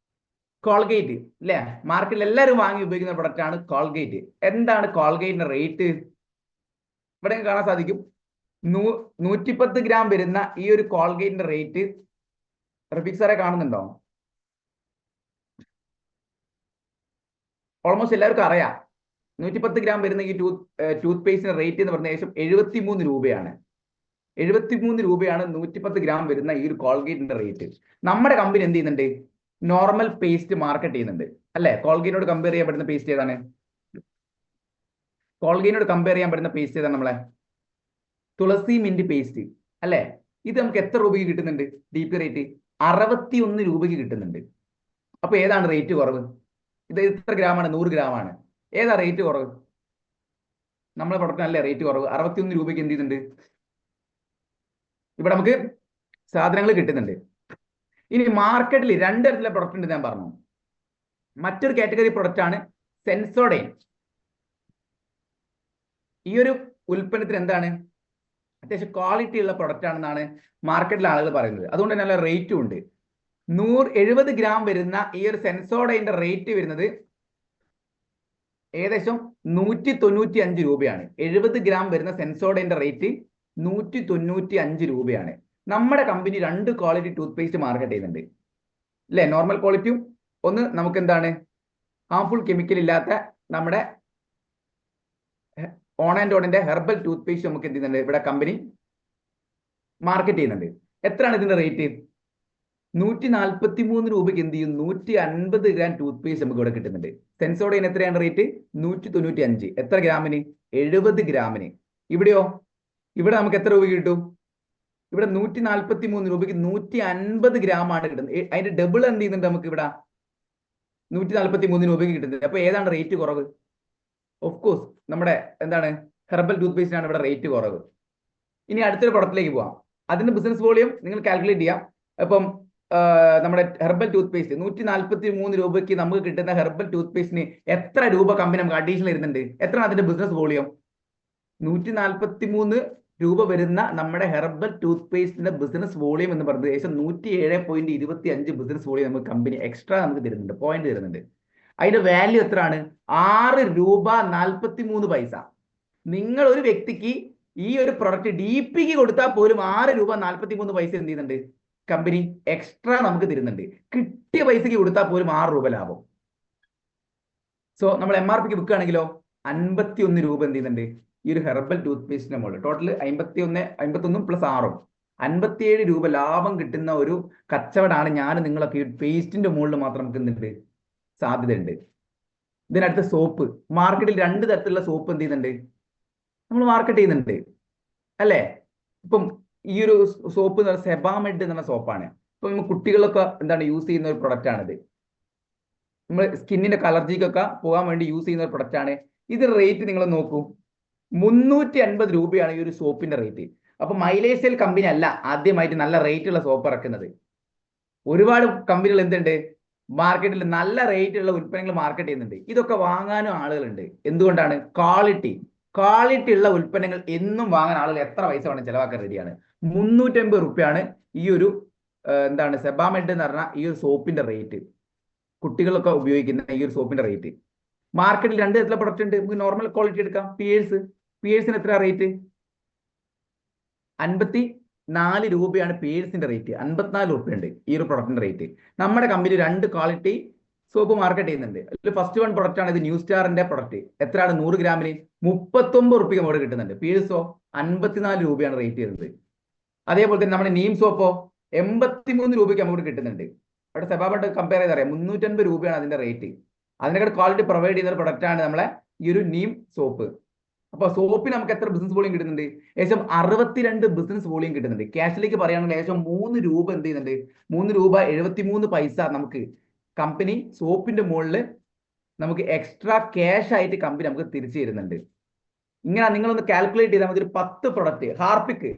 കോൾഗേറ്റ് അല്ലേ? മാർക്കറ്റിൽ എല്ലാവരും വാങ്ങി ഉപയോഗിക്കുന്ന പ്രൊഡക്റ്റ് ആണ് കോൾഗേറ്റ്. എന്താണ് കോൾഗേറ്റിന്റെ റേറ്റ്? ഇവിടെ കാണാൻ സാധിക്കും. 110 ഗ്രാം വരുന്ന ഈ ഒരു കോൾഗേറ്റിന്റെ റേറ്റ് റഫീഖ് സാറെ കാണുന്നുണ്ടോ? ഓൾമോസ്റ്റ് എല്ലാവർക്കും അറിയാം. 110 ഗ്രാം വരുന്ന ഈ ടൂത്ത് പേസ്റ്റിന്റെ റേറ്റ് എന്ന് പറഞ്ഞ ഏകദേശം 73 രൂപയാണ്. 73 രൂപയാണ് 110 ഗ്രാം വരുന്ന ഈ ഒരു കോൾഗേറ്റിന്റെ റേറ്റ്. നമ്മുടെ കമ്പനി എന്ത് ചെയ്യുന്നുണ്ട്? നോർമൽ പേസ്റ്റ് മാർക്കറ്റ് ചെയ്യുന്നുണ്ട് അല്ലെ? കോൾഗേറ്റിനോട് കമ്പയർ ചെയ്യാൻ പറ്റുന്ന പേസ്റ്റ് ഏതാണ്? കോൾഗേറ്റിനോട് കമ്പയർ ചെയ്യാൻ പറ്റുന്ന പേസ്റ്റ് ഏതാണ്? നമ്മളെ തുളസി മിന്റ് പേസ്റ്റ് അല്ലെ? ഇത് നമുക്ക് എത്ര രൂപയ്ക്ക് കിട്ടുന്നുണ്ട്? ഡി പി റേറ്റ് 61 രൂപയ്ക്ക് കിട്ടുന്നുണ്ട്. അപ്പൊ ഏതാണ് റേറ്റ് കുറവ്? ഇത് എത്ര ഗ്രാമാണ്? 100 ഗ്രാമാണ്. ഏതാ റേറ്റ് കുറവ്? നമ്മളെ പ്രൊഡക്റ്റിനല്ലേ റേറ്റ് കുറവ്. 61 രൂപയ്ക്ക് എന്ത് ചെയ്യുന്നുണ്ട്? ഇവിടെ നമുക്ക് സാധനങ്ങൾ കിട്ടുന്നുണ്ട്. ഇനി മാർക്കറ്റിൽ 2 തരത്തിലുള്ള പ്രൊഡക്റ്റ് ഉണ്ട് ഞാൻ പറഞ്ഞു. മറ്റൊരു കാറ്റഗറി പ്രൊഡക്റ്റ് ആണ് സെൻസോഡൈൻ. ഈ ഒരു ഉൽപ്പന്നത്തിന് എന്താണ്? അത്യാവശ്യം ക്വാളിറ്റി ഉള്ള പ്രൊഡക്റ്റ് ആണെന്നാണ് മാർക്കറ്റിലെ ആളുകൾ പറയുന്നത്. അതുകൊണ്ട് തന്നെ നല്ല റേറ്റും ഉണ്ട്. 170 ഗ്രാം വരുന്ന ഈ ഒരു സെൻസോഡൈൻ്റെ റേറ്റ് വരുന്നത് ഏകദേശം 195 രൂപയാണ്. 70 ഗ്രാം വരുന്ന സെൻസോഡൈൻ്റെ റേറ്റ് 195 രൂപയാണ്. നമ്മുടെ company 2 quality tooth paste market ചെയ്യുന്നുണ്ട് അല്ലെ? നോർമൽ ക്വാളിറ്റിയും ഒന്ന് നമുക്ക് എന്താണ് ഹാർംഫുൾ കെമിക്കൽ ഇല്ലാത്ത നമ്മുടെ ഓൺ ആൻഡ് ഓണിന്റെ ഹെർബൽ ടൂത്ത് പേസ്റ്റ് നമുക്ക് എന്ത് ചെയ്യുന്നുണ്ട്? ഇവിടെ കമ്പനി മാർക്കറ്റ് ചെയ്യുന്നുണ്ട്. എത്രയാണ് ഇതിന്റെ റേറ്റ്? 143 രൂപയ്ക്ക് എന്ത് ചെയ്യും? 150 ഗ്രാം ടൂത്ത് പേസ്റ്റ് നമുക്ക് ഇവിടെ കിട്ടുന്നുണ്ട്. സെൻസോഡൈൻ എത്രയാണ് റേറ്റ്? 195. എത്ര ഗ്രാമിന്? 70 ഗ്രാമിന്. ഇവിടെയോ? ഇവിടെ നമുക്ക് എത്ര രൂപയ്ക്ക് കിട്ടും? ഇവിടെ 143 രൂപയ്ക്ക് 150 ഗ്രാം ആണ് കിട്ടുന്നത്. അതിന്റെ ഡബിൾ എന്ത് ചെയ്യുന്നുണ്ട്? നമുക്ക് ഇവിടെ 143 രൂപയ്ക്ക് കിട്ടുന്നത്. അപ്പൊ ഏതാണ് റേറ്റ് കുറവ്? ഓഫ് കോഴ്സ് നമ്മുടെ എന്താണ് ഹെർബൽ ടൂത്ത് പേസ്റ്റ് ആണ് ഇവിടെ റേറ്റ് കുറവ്. ഇനി അടുത്തൊരു പ്രൊഡക്റ്റിലേക്ക് പോവാം. അതിന്റെ ബിസിനസ് വോളിയം നിങ്ങൾ കാൽക്കുലേറ്റ് ചെയ്യാം. അപ്പം നമ്മുടെ ഹെർബൽ ടൂത്ത് പേസ്റ്റ് 143 രൂപയ്ക്ക് നമുക്ക് കിട്ടുന്ന ഹെർബൽ ടൂത്ത് പേസ്റ്റിന് എത്ര രൂപ കമ്പനി നമുക്ക് അഡീഷണൽ വരുന്നുണ്ട്? എത്രയാണ് അതിന്റെ ബിസിനസ് വോളിയം? 143 രൂപ വരുന്ന നമ്മുടെ ഹെർബൽ ടൂത്ത് പേസ്റ്റിന്റെ ബിസിനസ് വോളിയം എന്ന് പറയുന്നത് ഏകദേശം 107.25 ബിസിനസ് വോളിയം നമുക്ക് കമ്പനി എക്സ്ട്രാ നമുക്ക് തരുന്നുണ്ട്, പോയിന്റ് തരുന്നുണ്ട്. അതിന്റെ വാല്യൂ എത്രയാണ്? 6 രൂപ 43 പൈസ. നിങ്ങൾ ഒരു വ്യക്തിക്ക് ഈ ഒരു പ്രൊഡക്റ്റ് ഡി പിക്ക് കൊടുത്താൽ പോലും 6 രൂപ 43 പൈസ എന്ത് ചെയ്യുന്നുണ്ട്? കമ്പനി എക്സ്ട്രാ നമുക്ക് തരുന്നുണ്ട്. കിട്ടിയ പൈസക്ക് കൊടുത്താൽ പോലും 6 രൂപ ലാഭം. സോ നമ്മൾ MRPക്ക് വിൽക്കുകയാണെങ്കിലോ 51 രൂപ എന്ത് ചെയ്യുന്നുണ്ട്? ഈ ഒരു ഹെർബൽ ടൂത്ത് പേസ്റ്റിന്റെ മുകളിൽ ടോട്ടൽ 51 പ്ലസ് 6 57 രൂപ ലാഭം കിട്ടുന്ന ഒരു കച്ചവടമാണ് ഞാൻ നിങ്ങളൊക്കെ ഈ പേസ്റ്റിന്റെ മുകളിൽ മാത്രം നമുക്ക് എന്തുണ്ട്? സാധ്യതയുണ്ട്. ഇതിനടുത്ത് സോപ്പ്. മാർക്കറ്റിൽ 2 തരത്തിലുള്ള സോപ്പ് എന്ത് ചെയ്യുന്നുണ്ട്? നമ്മൾ മാർക്കറ്റ് ചെയ്യുന്നുണ്ട് അല്ലേ? ഇപ്പം ഈ ഒരു സോപ്പ് എന്ന് പറഞ്ഞാൽ സെബാമെഡ് എന്ന സോപ്പാണ്. ഇപ്പൊ ഇപ്പൊ കുട്ടികളൊക്കെ എന്താണ് യൂസ് ചെയ്യുന്ന ഒരു പ്രൊഡക്റ്റ് ആണിത്. നമ്മൾ സ്കിന്നിന്റെ അലർജിക്കൊക്കെ പോകാൻ വേണ്ടി യൂസ് ചെയ്യുന്ന ഒരു പ്രൊഡക്റ്റ് ആണ് ഇത്. റേറ്റ് നിങ്ങൾ നോക്കൂ, 350 രൂപയാണ് ഈ ഒരു സോപ്പിന്റെ റേറ്റ്. അപ്പൊ മൈലേഷ്യൽ കമ്പനി അല്ല ആദ്യമായിട്ട് നല്ല റേറ്റ് ഉള്ള സോപ്പ് ഇറക്കുന്നത്. ഒരുപാട് കമ്പനികൾ എന്തുണ്ട് മാർക്കറ്റിൽ നല്ല റേറ്റ് ഉള്ള ഉൽപ്പന്നങ്ങൾ മാർക്കറ്റ് ചെയ്യുന്നുണ്ട്. ഇതൊക്കെ വാങ്ങാനും ആളുകളുണ്ട്. എന്തുകൊണ്ടാണ്? ക്വാളിറ്റി ഉള്ള ഉൽപ്പന്നങ്ങൾ എന്നും വാങ്ങാൻ ആളുകൾ എത്ര പൈസ വേണം ചെലവാക്കാൻ റെഡിയാണ്. 350 റുപ്യാണ് ഈ ഒരു എന്താണ് സെബാമെഡ് എന്ന് പറഞ്ഞ ഈ ഒരു സോപ്പിന്റെ റേറ്റ്. കുട്ടികളൊക്കെ ഉപയോഗിക്കുന്ന ഈ ഒരു സോപ്പിന്റെ റേറ്റ്. മാർക്കറ്റിൽ രണ്ട് തരത്തിലുള്ള പ്രൊഡക്റ്റ് ഉണ്ട്. നമുക്ക് നോർമൽ ക്വാളിറ്റി എടുക്കാം. പിയേഴ്സിന് എത്ര റേറ്റ്? 54 രൂപയാണ് പിയേഴ്സിന്റെ റേറ്റ്. 54 രൂപയുണ്ട് ഈ ഒരു പ്രൊഡക്റ്റിന്റെ റേറ്റ്. നമ്മുടെ കമ്പനി 2 ക്വാളിറ്റി സോപ്പ് മാർക്കറ്റ് ചെയ്യുന്നുണ്ട്. അതിൽ ഫസ്റ്റ് വൺ പ്രൊഡക്റ്റ് ആണ് ഇത്, ന്യൂ സ്റ്റാറിന്റെ പ്രൊഡക്റ്റ്. എത്രയാണ്? 100 ഗ്രാമിന് 39 റുപ്യ നമുക്ക് കിട്ടുന്നുണ്ട്. പിയേഴ്സോ 54 രൂപയാണ് റേറ്റ് ചെയ്യുന്നത്. അതേപോലെ തന്നെ നമ്മുടെ നീം സോപ്പോ 83 രൂപയ്ക്ക് നമുക്ക് കിട്ടുന്നുണ്ട്. അവിടെ സെബാബായിട്ട് കമ്പയർ ചെയ്തറിയാം 350 രൂപയാണ് അതിന്റെ റേറ്റ്. അതിനേക്കാൾ ക്വാളിറ്റി പ്രൊവൈഡ് ചെയ്യുന്ന ഒരു പ്രൊഡക്റ്റ് ആണ് നമ്മളെ ഈ ഒരു നീം സോപ്പ്. അപ്പൊ സോപ്പിന് നമുക്ക് എത്ര ബിസിനസ് വോളിയം കിട്ടുന്നുണ്ട്? ഏകദേശം 62 ബിസിനസ് വോളിയം കിട്ടുന്നുണ്ട്. ക്യാഷിലേക്ക് പറയുകയാണെങ്കിൽ ഏകദേശം 3 രൂപ എന്ത് ചെയ്യുന്നുണ്ട്? 3 രൂപ 73 പൈസ നമുക്ക് കമ്പനി സോപ്പിന്റെ മുകളിൽ നമുക്ക് എക്സ്ട്രാ ക്യാഷ് ആയിട്ട് കമ്പനി നമുക്ക് തിരിച്ചു തരുന്നുണ്ട്. ഇങ്ങനെ നിങ്ങളൊന്ന് കാൽക്കുലേറ്റ് ചെയ്താൽ മതി. ഒരു 10 പ്രൊഡക്റ്റ് ഹാർപ്പിക്ക്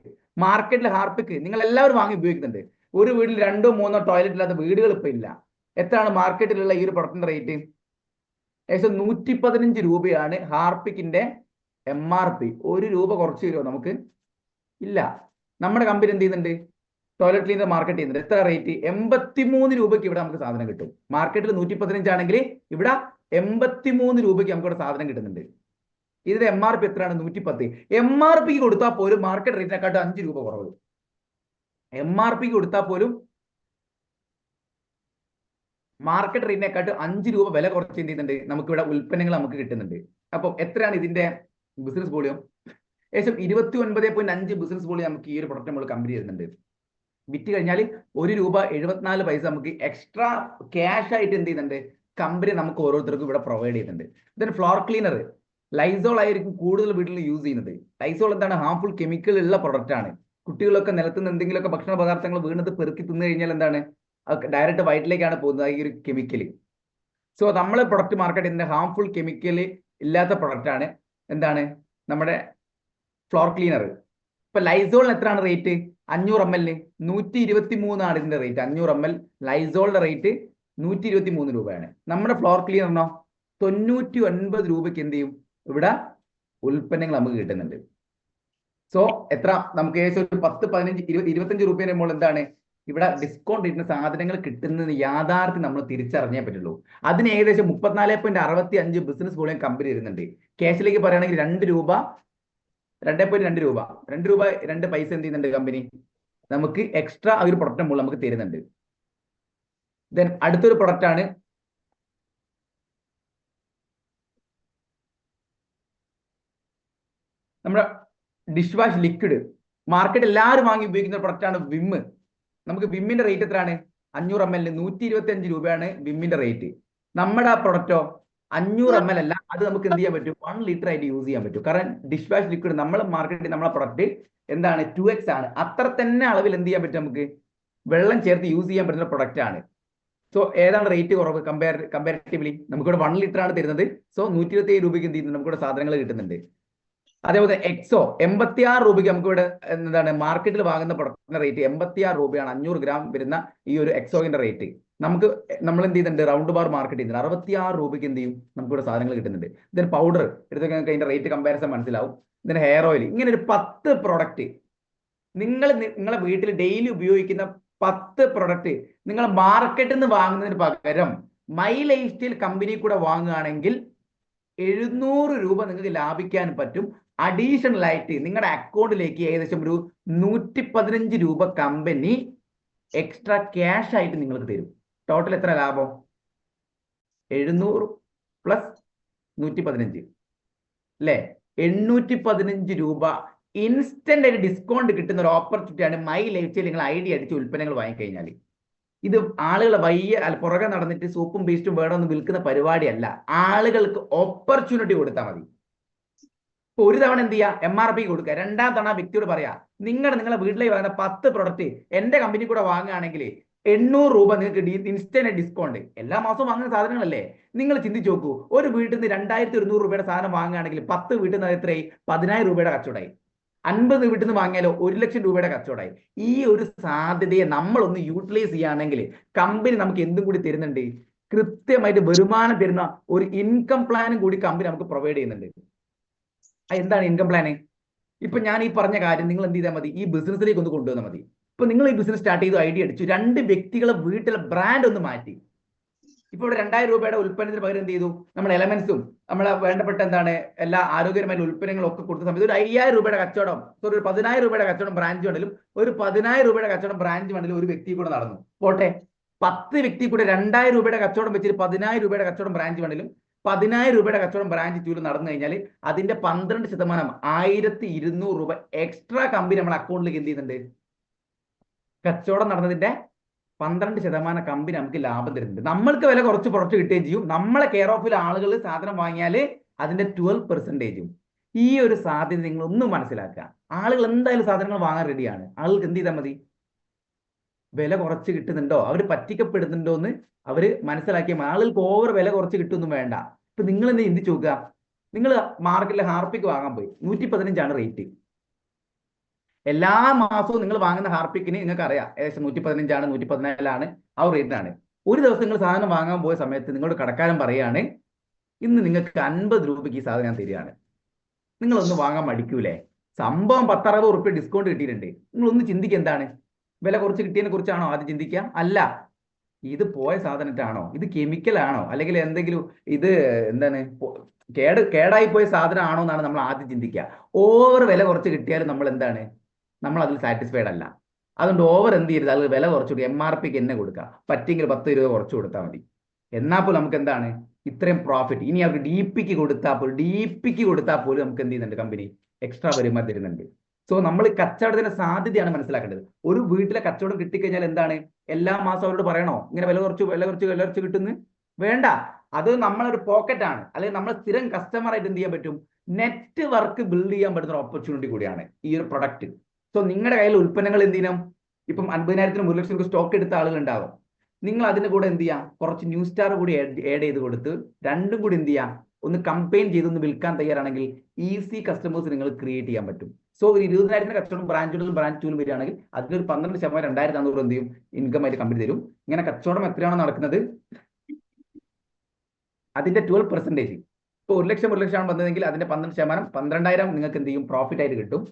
മാർക്കറ്റിൽ ഹാർപ്പിക്ക് നിങ്ങൾ എല്ലാവരും വാങ്ങി ഉപയോഗിക്കുന്നുണ്ട്. ഒരു വീട്ടിൽ 2 3 ടോയ്ലറ്റ് ഇല്ലാത്ത വീടുകൾ ഇപ്പൊ ഇല്ല. എത്രയാണ് മാർക്കറ്റിലുള്ള ഈ ഒരു പ്രൊഡക്റ്റിന്റെ റേറ്റ്? ഏകദേശം 115 രൂപയാണ് ഹാർപ്പിക്കിന്റെ MRP. 1 രൂപ കുറച്ച് തരുമോ നമുക്ക്? ഇല്ല. നമ്മുടെ കമ്പനി എന്ത് ചെയ്യുന്നുണ്ട്? ടോയ്ലറ്റ് ക്ലീനർ മാർക്കറ്റ് ചെയ്യുന്നുണ്ട്. എത്ര റേറ്റ്? 83 രൂപയ്ക്ക് ഇവിടെ നമുക്ക് സാധനം കിട്ടും. മാർക്കറ്റിൽ 115 ആണെങ്കിൽ ഇവിടെ 83 രൂപയ്ക്ക് നമുക്ക് ഇവിടെ സാധനം കിട്ടുന്നുണ്ട്. ഇതിന്റെ MRP എത്രയാണ്? 110. MRP കൊടുത്താൽ പോലും മാർക്കറ്റ് റേറ്റിനെക്കാട്ടും 5 രൂപ കുറവ്. MRP കൊടുത്താൽ പോലും മാർക്കറ്റ് റേറ്റിനെക്കാട്ടും 5 രൂപ വില കുറച്ച് എന്ത് ചെയ്യുന്നുണ്ട്? നമുക്ക് ഇവിടെ ഉൽപ്പന്നങ്ങൾ നമുക്ക് കിട്ടുന്നുണ്ട്. അപ്പം എത്രയാണ് ഇതിന്റെ ബിസിനസ് വോളിയം? ഏകദേശം 29.5 ബിസിനസ് വോളിയം നമുക്ക് ഈ ഒരു പ്രൊഡക്റ്റ് നമ്മൾ കമ്പനി ചെയ്യുന്നുണ്ട്. വിറ്റ് കഴിഞ്ഞാൽ 1 രൂപ 74 പൈസ നമുക്ക് എക്സ്ട്രാ ക്യാഷ് ആയിട്ട് എന്ത് ചെയ്യുന്നുണ്ട്? കമ്പനി നമുക്ക് ഓരോരുത്തർക്കും ഇവിടെ പ്രൊവൈഡ് ചെയ്യുന്നുണ്ട്. ഇതിന് ഫ്ലോർ ക്ലീനർ ലൈസോൾ ആയിരിക്കും കൂടുതൽ വീട്ടിൽ യൂസ് ചെയ്യുന്നത്. ലൈസോൾ എന്താണ്? ഹാർംഫുൾ കെമിക്കൽ ഉള്ള പ്രൊഡക്റ്റ് ആണ്. കുട്ടികളൊക്കെ നിലത്തുനിന്ന് എന്തെങ്കിലുമൊക്കെ ഭക്ഷണ പദാർത്ഥങ്ങൾ വീണത് പെറുക്കി തിന്നു കഴിഞ്ഞാൽ എന്താണ്? ഡയറക്റ്റ് വയറ്റിലേക്കാണ് പോകുന്നത് ഈ ഒരു കെമിക്കൽ. സോ നമ്മളെ പ്രൊഡക്റ്റ് മാർക്കറ്റ് ചെയ്യുന്ന ഹാർംഫുൾ കെമിക്കൽ ഇല്ലാത്ത പ്രൊഡക്റ്റ് ആണ് എന്താണ്? നമ്മുടെ ഫ്ലോർ ക്ലീനർ. ഇപ്പൊ ലൈസോളിന് എത്രയാണ് റേറ്റ്? 500 ml 123 ആണ് ഇതിന്റെ റേറ്റ്. 500 ml ലൈസോളിന്റെ റേറ്റ് 123 രൂപയാണ്. നമ്മുടെ ഫ്ലോർ ക്ലീനറിനോ 99 രൂപയ്ക്ക് എന്ത് ചെയ്യും? ഇവിടെ ഉൽപ്പന്നങ്ങൾ നമുക്ക് കിട്ടുന്നുണ്ട്. സോ എത്ര? നമുക്ക് ഏകദേശം ഒരു 10 15 20 25 രൂപയുടെ മുകളിൽ എന്താണ് ഇവിടെ ഡിസ്കൗണ്ട് കിട്ടുന്ന സാധനങ്ങൾ കിട്ടുന്നത് യാഥാർത്ഥ്യം നമ്മൾ തിരിച്ചറിഞ്ഞേ പറ്റുള്ളൂ. അതിന് ഏകദേശം 34.65 ബിസിനസ് വോളിയം കമ്പനി വരുന്നുണ്ട്. ക്യാഷിലേക്ക് പറയുകയാണെങ്കിൽ 2 രൂപ 2.2 രൂപ 2 രൂപ 2 പൈസ എന്ത് ചെയ്യുന്നുണ്ട് കമ്പനി നമുക്ക് എക്സ്ട്രാ ആ ഒരു പ്രൊഡക്റ്റ് മുകളിൽ നമുക്ക് തരുന്നുണ്ട്. ദെൻ അടുത്തൊരു പ്രൊഡക്റ്റ് ആണ് നമ്മുടെ ഡിഷ് വാഷ് ലിക്വിഡ്. മാർക്കറ്റ് എല്ലാവരും വാങ്ങി ഉപയോഗിക്കുന്ന പ്രൊഡക്റ്റ് ആണ് വിം. നമുക്ക് വിമ്മിന്റെ റേറ്റ് എത്രയാണ്? 500 ml 125 രൂപയാണ് വിമ്മിന്റെ റേറ്റ്. നമ്മുടെ ആ പ്രൊഡക്റ്റോ 500 ml അല്ല, അത് നമുക്ക് എന്ത് ചെയ്യാൻ പറ്റും? 1 ലിറ്റർ ആയിട്ട് യൂസ് ചെയ്യാൻ പറ്റും. കാരണം ഡിഷ് വാഷ് ലിക്വിഡ് നമ്മൾ മാർക്കറ്റിൽ നമ്മളെ പ്രൊഡക്റ്റ് എന്താണ്? 2x ആണ്. അത്ര തന്നെ അളവിൽ എന്ത് ചെയ്യാൻ പറ്റും? നമുക്ക് വെള്ളം ചേർത്ത് യൂസ് ചെയ്യാൻ പറ്റുന്ന പ്രൊഡക്റ്റ് ആണ്. സോ ഏതാണ് റേറ്റ് കുറവ്? കമ്പാരിറ്റീവ്ലി നമുക്കിവിടെ 1 ലിറ്റർ ആണ് തരുന്നത്. സോ 127 രൂപയ്ക്ക് എന്ത് ചെയ്യുന്നുണ്ട്? നമുക്കിവിടെ സാധനങ്ങൾ കിട്ടുന്നുണ്ട്. അതേപോലെ എക്സോ 86 രൂപയ്ക്ക് നമുക്ക് ഇവിടെ എന്താണ് മാർക്കറ്റിൽ വാങ്ങുന്ന പ്രൊഡക്റ്റിന്റെ റേറ്റ് 86 രൂപയാണ്. 500 ഗ്രാം വരുന്ന ഈ ഒരു എക്സോയിന്റെ റേറ്റ്. നമ്മൾ എന്ത് ചെയ്യുന്നുണ്ട്? റൗണ്ട് ബാർ മാർക്കറ്റ് ചെയ്യുന്നുണ്ട്. 66 രൂപയ്ക്ക് എന്ത് ചെയ്യും? നമുക്ക് ഇവിടെ സാധനങ്ങൾ കിട്ടുന്നുണ്ട്. ഇതിന് പൗഡർ എടുത്തൊക്കെ നിങ്ങൾക്ക് അതിന്റെ റേറ്റ് കമ്പാരിസൺ മനസ്സിലാവും. ഇതിന് ഹെയർ ഓയിൽ, ഇങ്ങനെ ഒരു 10 പ്രൊഡക്റ്റ് നിങ്ങളെ വീട്ടിൽ ഡെയിലി ഉപയോഗിക്കുന്ന 10 പ്രൊഡക്റ്റ് നിങ്ങൾ മാർക്കറ്റിൽ നിന്ന് വാങ്ങുന്നതിന് പകരം മൈ ലൈഫ് സ്റ്റൈൽ കമ്പനി കൂടെ വാങ്ങുകയാണെങ്കിൽ 700 രൂപ നിങ്ങൾക്ക് ലാഭിക്കാൻ പറ്റും. അഡീഷണൽ ആയിട്ട് നിങ്ങളുടെ അക്കൗണ്ടിലേക്ക് ഏകദേശം ഒരു 115 രൂപ കമ്പനി എക്സ്ട്രാ ക്യാഷ് ആയിട്ട് നിങ്ങൾക്ക് തരും. ടോട്ടൽ എത്ര ലാഭം? 700 പ്ലസ് 115 അല്ലേ? 815 രൂപ ഇൻസ്റ്റന്റ് ആയിട്ട് ഡിസ്കൗണ്ട് കിട്ടുന്ന ഒരു ഓപ്പർച്യൂണിറ്റിയാണ് മൈ ലൈഫ് സ്റ്റൈൽ. നിങ്ങൾ ഐഡിയ അടിച്ച് ഉൽപ്പന്നങ്ങൾ വാങ്ങിക്കഴിഞ്ഞാൽ ഇത് ആളുകൾ പുറകെ നടന്നിട്ട് സോപ്പും പേസ്റ്റും വേണമെന്ന് വിൽക്കുന്ന പരിപാടിയല്ല. ആളുകൾക്ക് ഓപ്പർച്യൂണിറ്റി കൊടുത്താൽ മതി. ഇപ്പൊ ഒരു തവണ എന്ത് ചെയ്യുക? MRP കൊടുക്കുക. 2ാം തവണ വ്യക്തിയോട് പറയാ നിങ്ങളുടെ വീട്ടിലേക്ക് വരുന്ന 10 പ്രൊഡക്റ്റ് എന്റെ കമ്പനി കൂടെ വാങ്ങുകയാണെങ്കിൽ 800 രൂപ നിങ്ങൾക്ക് ഇൻസ്റ്റന്റ് ഡിസ്കൗണ്ട്. എല്ലാ മാസവും വാങ്ങുന്ന സാധനങ്ങളല്ലേ? നിങ്ങൾ ചിന്തിച്ച് നോക്കൂ, ഒരു വീട്ടിൽ നിന്ന് 2100 രൂപയുടെ സാധനം വാങ്ങുകയാണെങ്കിൽ 10 വീട്ടിൽ നിന്ന് എത്രയായി? 10,000 രൂപയുടെ കച്ചവടമായി. 50 വീട്ടിൽ നിന്ന് വാങ്ങിയാലോ 1,00,000 രൂപയുടെ കച്ചവടമായി. ഈ ഒരു സാധ്യതയെ നമ്മളൊന്ന് യൂട്ടിലൈസ് ചെയ്യുകയാണെങ്കിൽ കമ്പനി നമുക്ക് എന്തും കൂടി തരുന്നുണ്ട്, കൃത്യമായിട്ട് വരുമാനം തരുന്ന ഒരു ഇൻകം പ്ലാനും കൂടി കമ്പനി നമുക്ക് പ്രൊവൈഡ് ചെയ്യുന്നുണ്ട്. എന്താണ് ഇൻകം പ്ലാന്? ഇപ്പൊ ഞാൻ ഈ പറഞ്ഞ കാര്യം നിങ്ങൾ എന്ത് ചെയ്താൽ മതി, ഈ ബിസിനസ്സിലേക്ക് ഒന്ന് കൊണ്ടുവന്നാൽ മതി. ഇപ്പൊ നിങ്ങൾ ഈ ബിസിനസ് സ്റ്റാർട്ട് ചെയ്തു, ഐഡിയ അടിച്ചു, 2 വ്യക്തികളെ വീട്ടിലെ ബ്രാൻഡ് ഒന്ന് മാറ്റി. ഇപ്പൊ ഇവിടെ 2000 രൂപയുടെ ഉൽപ്പന്നത്തിന് പകരം എന്ത് ചെയ്തു, നമ്മൾ എലമെന്റ്സും നമ്മളെ വേണ്ടപ്പെട്ട എന്താണ് എല്ലാ ആരോഗ്യപരമായ ഉൽപ്പന്നങ്ങളും ഒക്കെ കൊടുത്ത സമയത്ത് ഒരു 5000 രൂപയുടെ കച്ചവടം, ഒരു 10,000 രൂപയുടെ കച്ചവടം ബ്രാഞ്ച് വേണമെങ്കിലും, ഒരു 10,000 രൂപയുടെ കച്ചവടം ബ്രാഞ്ച് വേണമെങ്കിലും ഒരു വ്യക്തി കൂടെ നടന്നു പോട്ടെ. 10 വ്യക്തി കൂടെ 2000 രൂപയുടെ കച്ചവടം വെച്ചിട്ട് 10,000 രൂപയുടെ കച്ചവടം ബ്രാഞ്ച് വേണമെങ്കിലും 10,000 രൂപയുടെ കച്ചവടം ബ്രാഞ്ച് ചൂല് നടന്നു കഴിഞ്ഞാൽ അതിന്റെ 12% 1200 രൂപ എക്സ്ട്രാ കമ്പനി നമ്മളെ അക്കൗണ്ടിലേക്ക് എന്ത് ചെയ്യുന്നുണ്ട്? കച്ചവടം നടന്നതിന്റെ 12% കമ്പനി നമുക്ക് ലാഭം തരുന്നുണ്ട്. നമ്മൾക്ക് വില കുറച്ച് കിട്ടുകയും ചെയ്യും. നമ്മളെ കെയർ ഓഫിൽ ആളുകൾ സാധനം വാങ്ങിയാൽ അതിന്റെ 12%. ഈ ഒരു സാധ്യത നിങ്ങൾ ഒന്നും മനസ്സിലാക്കുക. ആളുകൾ എന്തായാലും സാധനങ്ങൾ വാങ്ങാൻ റെഡിയാണ്. ആളുകൾക്ക് എന്ത് ചെയ്താൽ മതി, വില കുറച്ച് കിട്ടുന്നുണ്ടോ, അവർ പറ്റിക്കപ്പെടുന്നുണ്ടോ എന്ന് അവര് മനസ്സിലാക്കിയാൽ മതി. ആളുകൾക്ക് ഓവർ വില കുറച്ച് കിട്ടുമൊന്നും വേണ്ട. ഇപ്പൊ നിങ്ങൾ എന്ത് ചിന്തിച്ചു നോക്കുക, നിങ്ങൾ മാർക്കറ്റിലെ ഹാർപ്പിക് വാങ്ങാൻ പോയി, 115 റേറ്റ്. എല്ലാ മാസവും നിങ്ങൾ വാങ്ങുന്ന ഹാർപ്പിക്കിന് നിങ്ങൾക്ക് അറിയാം ഏകദേശം 115 114 ആ റേറ്റിനാണ്. ഒരു ദിവസം നിങ്ങൾ സാധനം വാങ്ങാൻ പോയ സമയത്ത് നിങ്ങളുടെ കടക്കാരൻ പറയാണ്, ഇന്ന് നിങ്ങൾക്ക് 50 രൂപയ്ക്ക് ഈ സാധനം ഞാൻ തരികയാണ്, നിങ്ങളൊന്ന് വാങ്ങാൻ മടിക്കൂലേ? സംഭവം 10-60 റുപ്യ ഡിസ്കൗണ്ട് കിട്ടിയിട്ടുണ്ട്. നിങ്ങളൊന്ന് ചിന്തിക്കുക, എന്താണ് വില കുറച്ച് കിട്ടിയതിനെ കുറിച്ചാണോ ആദ്യം ചിന്തിക്കുക? അല്ല, ഇത് പോയ സാധനത്താണോ, ഇത് കെമിക്കൽ ആണോ, അല്ലെങ്കിൽ എന്തെങ്കിലും ഇത് എന്താണ് കേടായി പോയ സാധനം ആണോ എന്നാണ് നമ്മൾ ആദ്യം ചിന്തിക്കുക. ഓവർ വില കുറച്ച് കിട്ടിയാലും നമ്മൾ എന്താണ്, നമ്മൾ അതിൽ സാറ്റിസ്ഫൈഡ് അല്ല. അതുകൊണ്ട് ഓവർ എന്ത് ചെയ്യരുത്, അത് വില കുറച്ചുകൂടി MRPക്ക് തന്നെ കൊടുക്കുക. പറ്റെങ്കിൽ 10 രൂപ കുറച്ച് കൊടുത്താൽ മതി. എന്നാൽ പോലും നമുക്ക് എന്താണ് ഇത്രയും പ്രോഫിറ്റ്. ഇനി അവർക്ക് DPക്ക് കൊടുത്താൽ പോലും നമുക്ക് എന്ത് ചെയ്യുന്നുണ്ട്, കമ്പനി എക്സ്ട്രാ വരുമാനം തരുന്നുണ്ട്. സോ നമ്മൾ കച്ചവടത്തിന്റെ സാധ്യതയാണ് മനസ്സിലാക്കേണ്ടത്. ഒരു വീട്ടിലെ കച്ചവടം കിട്ടിക്കഴിഞ്ഞാൽ എന്താണ്, എല്ലാ മാസം അവരോട് പറയണോ ഇങ്ങനെ വില കുറച്ച് കിട്ടുന്നു? വേണ്ട. അത് നമ്മളൊരു പോക്കറ്റാണ്, അല്ലെങ്കിൽ നമ്മൾ സ്ഥിരം കസ്റ്റമർ ആയിട്ട് എന്ത് ചെയ്യാൻ പറ്റും, നെറ്റ്വർക്ക് ബിൽഡ് ചെയ്യാൻ പറ്റുന്ന ഒരു ഓപ്പർച്യൂണിറ്റി കൂടിയാണ് ഈ ഒരു പ്രൊഡക്റ്റ്. സോ നിങ്ങളുടെ കയ്യിൽ ഉൽപ്പന്നങ്ങൾ എന്ത് ചെയ്യണം, ഇപ്പം 50,000-നും 1,00,000 സ്റ്റോക്ക് എടുത്ത ആളുകൾ ഉണ്ടാകും. നിങ്ങൾ അതിന്റെ കൂടെ എന്ത് ചെയ്യാം, കുറച്ച് ന്യൂ സ്റ്റാർ കൂടി ആഡ് ചെയ്ത് കൊടുത്ത് രണ്ടും കൂടി എന്ത് ചെയ്യാം, ഒന്ന് കമ്പൈൻ ചെയ്തൊന്ന് വിൽക്കാൻ തയ്യാറാണെങ്കിൽ ഈസി കസ്റ്റമേഴ്സ് നിങ്ങൾ ക്രിയേറ്റ് ചെയ്യാൻ പറ്റും. സോ ഒരു 20,000 കച്ചവടം ബ്രാഞ്ച് ടൂലും വരികയാണെങ്കിൽ അതിലൊരു 12% 2,400 എന്ത് ചെയ്യും, ഇൻകം ആയിട്ട് കമ്പനി തരും. ഇങ്ങനെ കച്ചവടം എത്രയാണോ നടക്കുന്നത് അതിന്റെ 12%. ഇപ്പോൾ 1,00,000 വന്നതെങ്കിൽ അതിന്റെ 12% 12,000 നിങ്ങൾക്ക് എന്ത് ചെയ്യും, പ്രോഫിറ്റ് ആയിട്ട് കിട്ടും.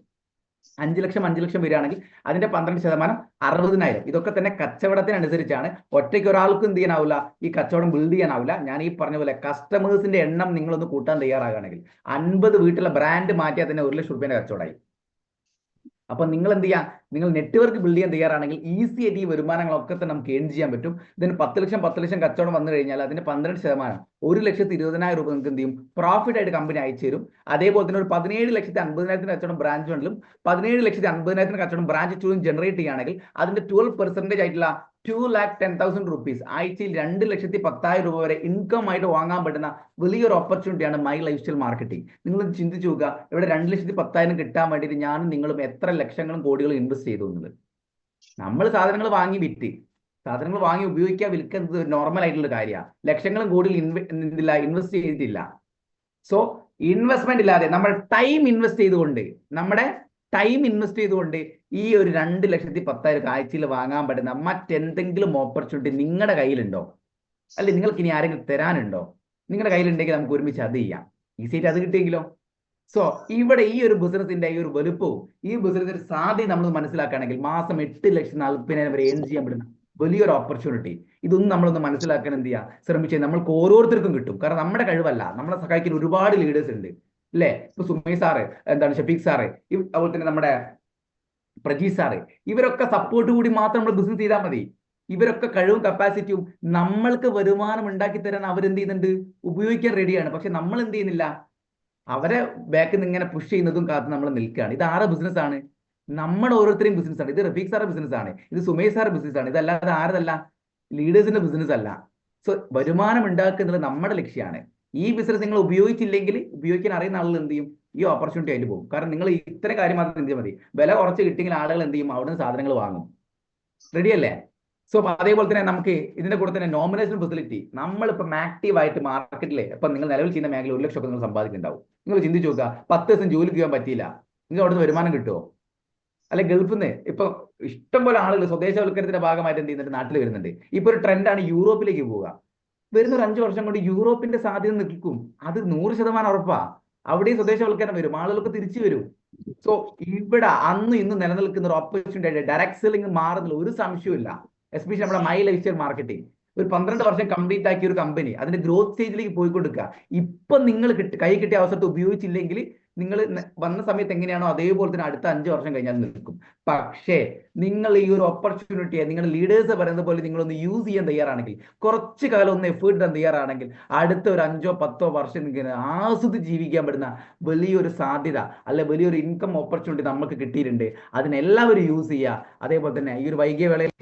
5 ലക്ഷം വരികയാണെങ്കിൽ അതിന്റെ 12% 60,000. ഇതൊക്കെ തന്നെ കച്ചവടത്തിനനുസരിച്ചാണ്. ഒറ്റയ്ക്ക് ഒരാൾക്കും എന്ത് ചെയ്യാനാവില്ല, ഈ കച്ചവടം ബിൽഡ് ചെയ്യാനാവില്ല. ഞാൻ ഈ പറഞ്ഞ പോലെ കസ്റ്റമേഴ്സിന്റെ എണ്ണം നിങ്ങളൊന്ന് കൂട്ടാൻ തയ്യാറാകുകയാണെങ്കിൽ 50 വീട്ടിലെ ബ്രാൻഡ് മാറ്റിയാൽ തന്നെ 1,00,000 രൂപയുടെ കച്ചവടമായി. അപ്പൊ നിങ്ങൾ എന്ത് ചെയ്യാം, നിങ്ങൾ നെറ്റ്വർക്ക് ബിൽഡ് ചെയ്യാൻ തയ്യാറാണെങ്കിൽ ഈസി ആയിട്ട് ഈ വരുമാനങ്ങളൊക്കെ തന്നെ നമുക്ക് ഏൺ ചെയ്യാൻ പറ്റും. ഇതിന് 10 ലക്ഷം കച്ചവടം വന്നു കഴിഞ്ഞാൽ അതിന്റെ 12% 1,20,000 രൂപ നിങ്ങൾക്ക് എന്ത് ചെയ്യും, പ്രോഫിറ്റ് ആയിട്ട് കമ്പനി അയച്ചു തരും. അതേപോലെ തന്നെ ഒരു 17,50,000 കച്ചവടം ബ്രാഞ്ച് വേണമെങ്കിലും 17,50,000 കച്ചവടം ബ്രാഞ്ച് ടൂലും ജനറേറ്റ് ചെയ്യുകയാണെങ്കിൽ അതിന്റെ 12% ആയിട്ടുള്ള 2,10,000 റുപ്പീസ് ആഴ്ചയിൽ 2,10,000 രൂപ വരെ ഇൻകം ആയിട്ട് വാങ്ങാൻ പറ്റുന്ന വലിയൊരു ഓപ്പർച്യൂണിറ്റിയാണ് മൈ ലൈഫ് സ്റ്റൈൽ മാർക്കറ്റിംഗ്. നിങ്ങൾ ചിന്തിച്ചു നോക്കുക, ഇവിടെ 2,10,000 കിട്ടാൻ വേണ്ടിയിട്ട് ഞാനും നിങ്ങളും എത്ര ലക്ഷങ്ങളും കോടികളും ഇൻവെസ്റ്റ് ചെയ്തു എന്നുള്ളത്. നമ്മൾ സാധനങ്ങൾ വാങ്ങി വിറ്റ്, സാധനങ്ങൾ വാങ്ങി ഉപയോഗിക്കുക, വിൽക്കുന്നത് നോർമൽ ആയിട്ടുള്ള കാര്യമാണ്. ലക്ഷങ്ങളും കോടികളും ഇൻവെസ്റ്റ് ചെയ്തിട്ടില്ല. സോ ഇൻവെസ്റ്റ്മെന്റ് ഇല്ലാതെ നമ്മൾ ടൈം ഇൻവെസ്റ്റ് ചെയ്തുകൊണ്ട് ഈ ഒരു 2,10,000 ആഴ്ചയിൽ വാങ്ങാൻ പറ്റുന്ന മറ്റെന്തെങ്കിലും ഓപ്പർച്യൂണിറ്റി നിങ്ങളുടെ കയ്യിലുണ്ടോ, അല്ലെങ്കിൽ നിങ്ങൾക്ക് ഇനി ആരെങ്കിലും തരാനുണ്ടോ? നിങ്ങളുടെ കയ്യിലുണ്ടെങ്കിൽ നമുക്ക് ഒരുമിച്ച് അത് ചെയ്യാം. ഈസിയായിട്ട് അത് കിട്ടിയെങ്കിലോ? സോ ഇവിടെ ഈ ഒരു ബിസിനസിന്റെ ഈ ഒരു വലുപ്പവും ഈ ബിസിനസിന്റെ സാധ്യത നമ്മൾ മനസ്സിലാക്കുകയാണെങ്കിൽ മാസം 8,40,000 വരെ ഏൺ ചെയ്യാൻ പറ്റുന്ന വലിയൊരു ഓപ്പർച്യൂണിറ്റി. ഇതൊന്നും നമ്മളൊന്ന് മനസ്സിലാക്കാൻ എന്ത് ചെയ്യുക, ശ്രമിച്ചാൽ നമ്മൾക്ക് ഓരോരുത്തർക്കും കിട്ടും. കാരണം നമ്മുടെ കഴിവല്ല, നമ്മളെ സഹായിക്കുന്ന ഒരുപാട് ലീഡേഴ്സ് ഉണ്ട് അല്ലേ? ഇപ്പൊ സുമേഷ് സാറ്, എന്താണ് ഷഫീഖ് സാറ്, അതുപോലെ തന്നെ നമ്മുടെ പ്രജീഷ് സാറ്, ഇവരൊക്കെ സപ്പോർട്ട് കൂടി മാത്രം നമ്മൾ ബിസിനസ് ചെയ്താൽ മതി. ഇവരൊക്കെ കഴിവും കപ്പാസിറ്റിയും നമ്മൾക്ക് വരുമാനം ഉണ്ടാക്കി തരാൻ അവരെന്ത് ചെയ്യുന്നുണ്ട്, ഉപയോഗിക്കാൻ റെഡിയാണ്. പക്ഷെ നമ്മൾ എന്ത് ചെയ്യുന്നില്ല, അവരെ ബാക്കിൽ നിന്ന് ഇങ്ങനെ പുഷ് ചെയ്യുന്നതും കാത്ത് നമ്മൾ നിൽക്കുകയാണ്. ഇത് ആരുടെ ബിസിനസ് ആണ്? നമ്മുടെ ഓരോരുത്തരെയും ബിസിനസ് ആണ്. ഇത് റഫീഖ് സാറുടെ ബിസിനസ് ആണ്, ഇത് സുമേഷ് സാറുടെ ബിസിനസ് ആണ്. ഇതല്ലാതെ ആരതല്ല, ലീഡേഴ്സിന്റെ ബിസിനസ് അല്ല. സോ വരുമാനം ഉണ്ടാക്കുന്നത് നമ്മുടെ ലക്ഷ്യമാണ്. ഈ ബിസിനസ് നിങ്ങൾ ഉപയോഗിച്ചില്ലെങ്കിൽ ഉപയോഗിക്കാൻ അറിയുന്ന ആളുകൾ എന്ത് ചെയ്യും, ഈ ഓപ്പർച്യൂണിറ്റി ആയിട്ട് പോകും. കാരണം നിങ്ങൾ ഇത്തരം കാര്യം മാത്രം എന്ത് മതി, വില കുറച്ച് കിട്ടിയെങ്കിൽ ആളുകൾ എന്ത് ചെയ്യും, അവിടെ നിന്ന് സാധനങ്ങൾ വാങ്ങും. റെഡി അല്ലേ? സോ അതേപോലെ തന്നെ നമുക്ക് ഇതിന്റെ കൂടെ തന്നെ നോമിനേഷൻ ഫെസിലിറ്റി. നമ്മളിപ്പോൾ ആക്റ്റീവ് ആയിട്ട് മാർക്കറ്റിലെ ഇപ്പൊ നിങ്ങൾ നിലവിൽ ചെയ്യുന്ന മേഖല 1 ലക്ഷം ഒക്കെ നിങ്ങൾ സമ്പാദിക്കുന്നുണ്ടാവും. നിങ്ങൾ ചിന്തിച്ചു നോക്കുക, 10 ദിവസം ജോലിക്ക് ചെയ്യാൻ പറ്റിയില്ല, നിങ്ങൾ അവിടുന്ന് വരുമാനം കിട്ടുമോ? അല്ലെ ഗൾഫിൽ നിന്ന് ഇപ്പൊ ഇഷ്ടംപോലെ ആളുകൾ സ്വദേശവൽക്കരണത്തിന്റെ ഭാഗമായിട്ട് എന്ത് ചെയ്യുന്നുണ്ട്, നാട്ടിൽ വരുന്നുണ്ട്. ഇപ്പൊ ഒരു ട്രെൻഡാണ് യൂറോപ്പിലേക്ക് പോവുക. വരുന്ന ഒരു 5 വർഷം കൊണ്ട് യൂറോപ്പിന്റെ സാധ്യത നിൽക്കും, അത് 100% ഉറപ്പാ. അവിടെയും സ്വദേശവൽക്കരണം വരും, ആളുകൾക്ക് തിരിച്ചു വരും. സോ ഇവിടെ അന്ന് ഇന്ന് നിലനിൽക്കുന്ന ഒരു ഓപ്പർച്യൂണിറ്റി ഡയറക്ട് സെല്ലിംഗ് മാറുന്നില്ല, ഒരു സംശയമില്ല. എസ്പെഷ്യലി നമ്മുടെ മൈ ലൈഫ് സ്റ്റൈൽ മാർക്കറ്റിംഗ് ഒരു 12 വർഷം കംപ്ലീറ്റ് ആക്കിയ ഒരു കമ്പനി അതിന്റെ ഗ്രോത്ത് സ്റ്റേജിലേക്ക് പോയിക്കൊടുക്കുക. ഇപ്പൊ നിങ്ങൾ കൈ കിട്ടിയ അവസരത്തെ ഉപയോഗിച്ചില്ലെങ്കിൽ നിങ്ങൾ വന്ന സമയത്ത് എങ്ങനെയാണോ അതേപോലെ തന്നെ അടുത്ത 5 വർഷം കഴിഞ്ഞാൽ നിൽക്കും. പക്ഷേ നിങ്ങൾ ഈ ഒരു ഓപ്പർച്യൂണിറ്റിയെ നിങ്ങൾ ലീഡേഴ്സ് പറയുന്നത് പോലെ നിങ്ങളൊന്ന് യൂസ് ചെയ്യാൻ തയ്യാറാണെങ്കിൽ, കുറച്ച് കാലം ഒന്ന് എഫേർട്ട് ഇടാൻ തയ്യാറാണെങ്കിൽ, അടുത്ത ഒരു 5-10 വർഷം നിങ്ങൾക്ക് ആസ്വദിച്ച് ജീവിക്കാൻ പറ്റുന്ന വലിയൊരു സാധ്യത അല്ലെ വലിയൊരു ഇൻകം ഓപ്പർച്യൂണിറ്റി നമുക്ക് കിട്ടിയിട്ടുണ്ട്. അതിനെല്ലാവരും യൂസ് ചെയ്യുക. അതേപോലെ തന്നെ ഈ ഒരു വൈകിയ വേളയിൽ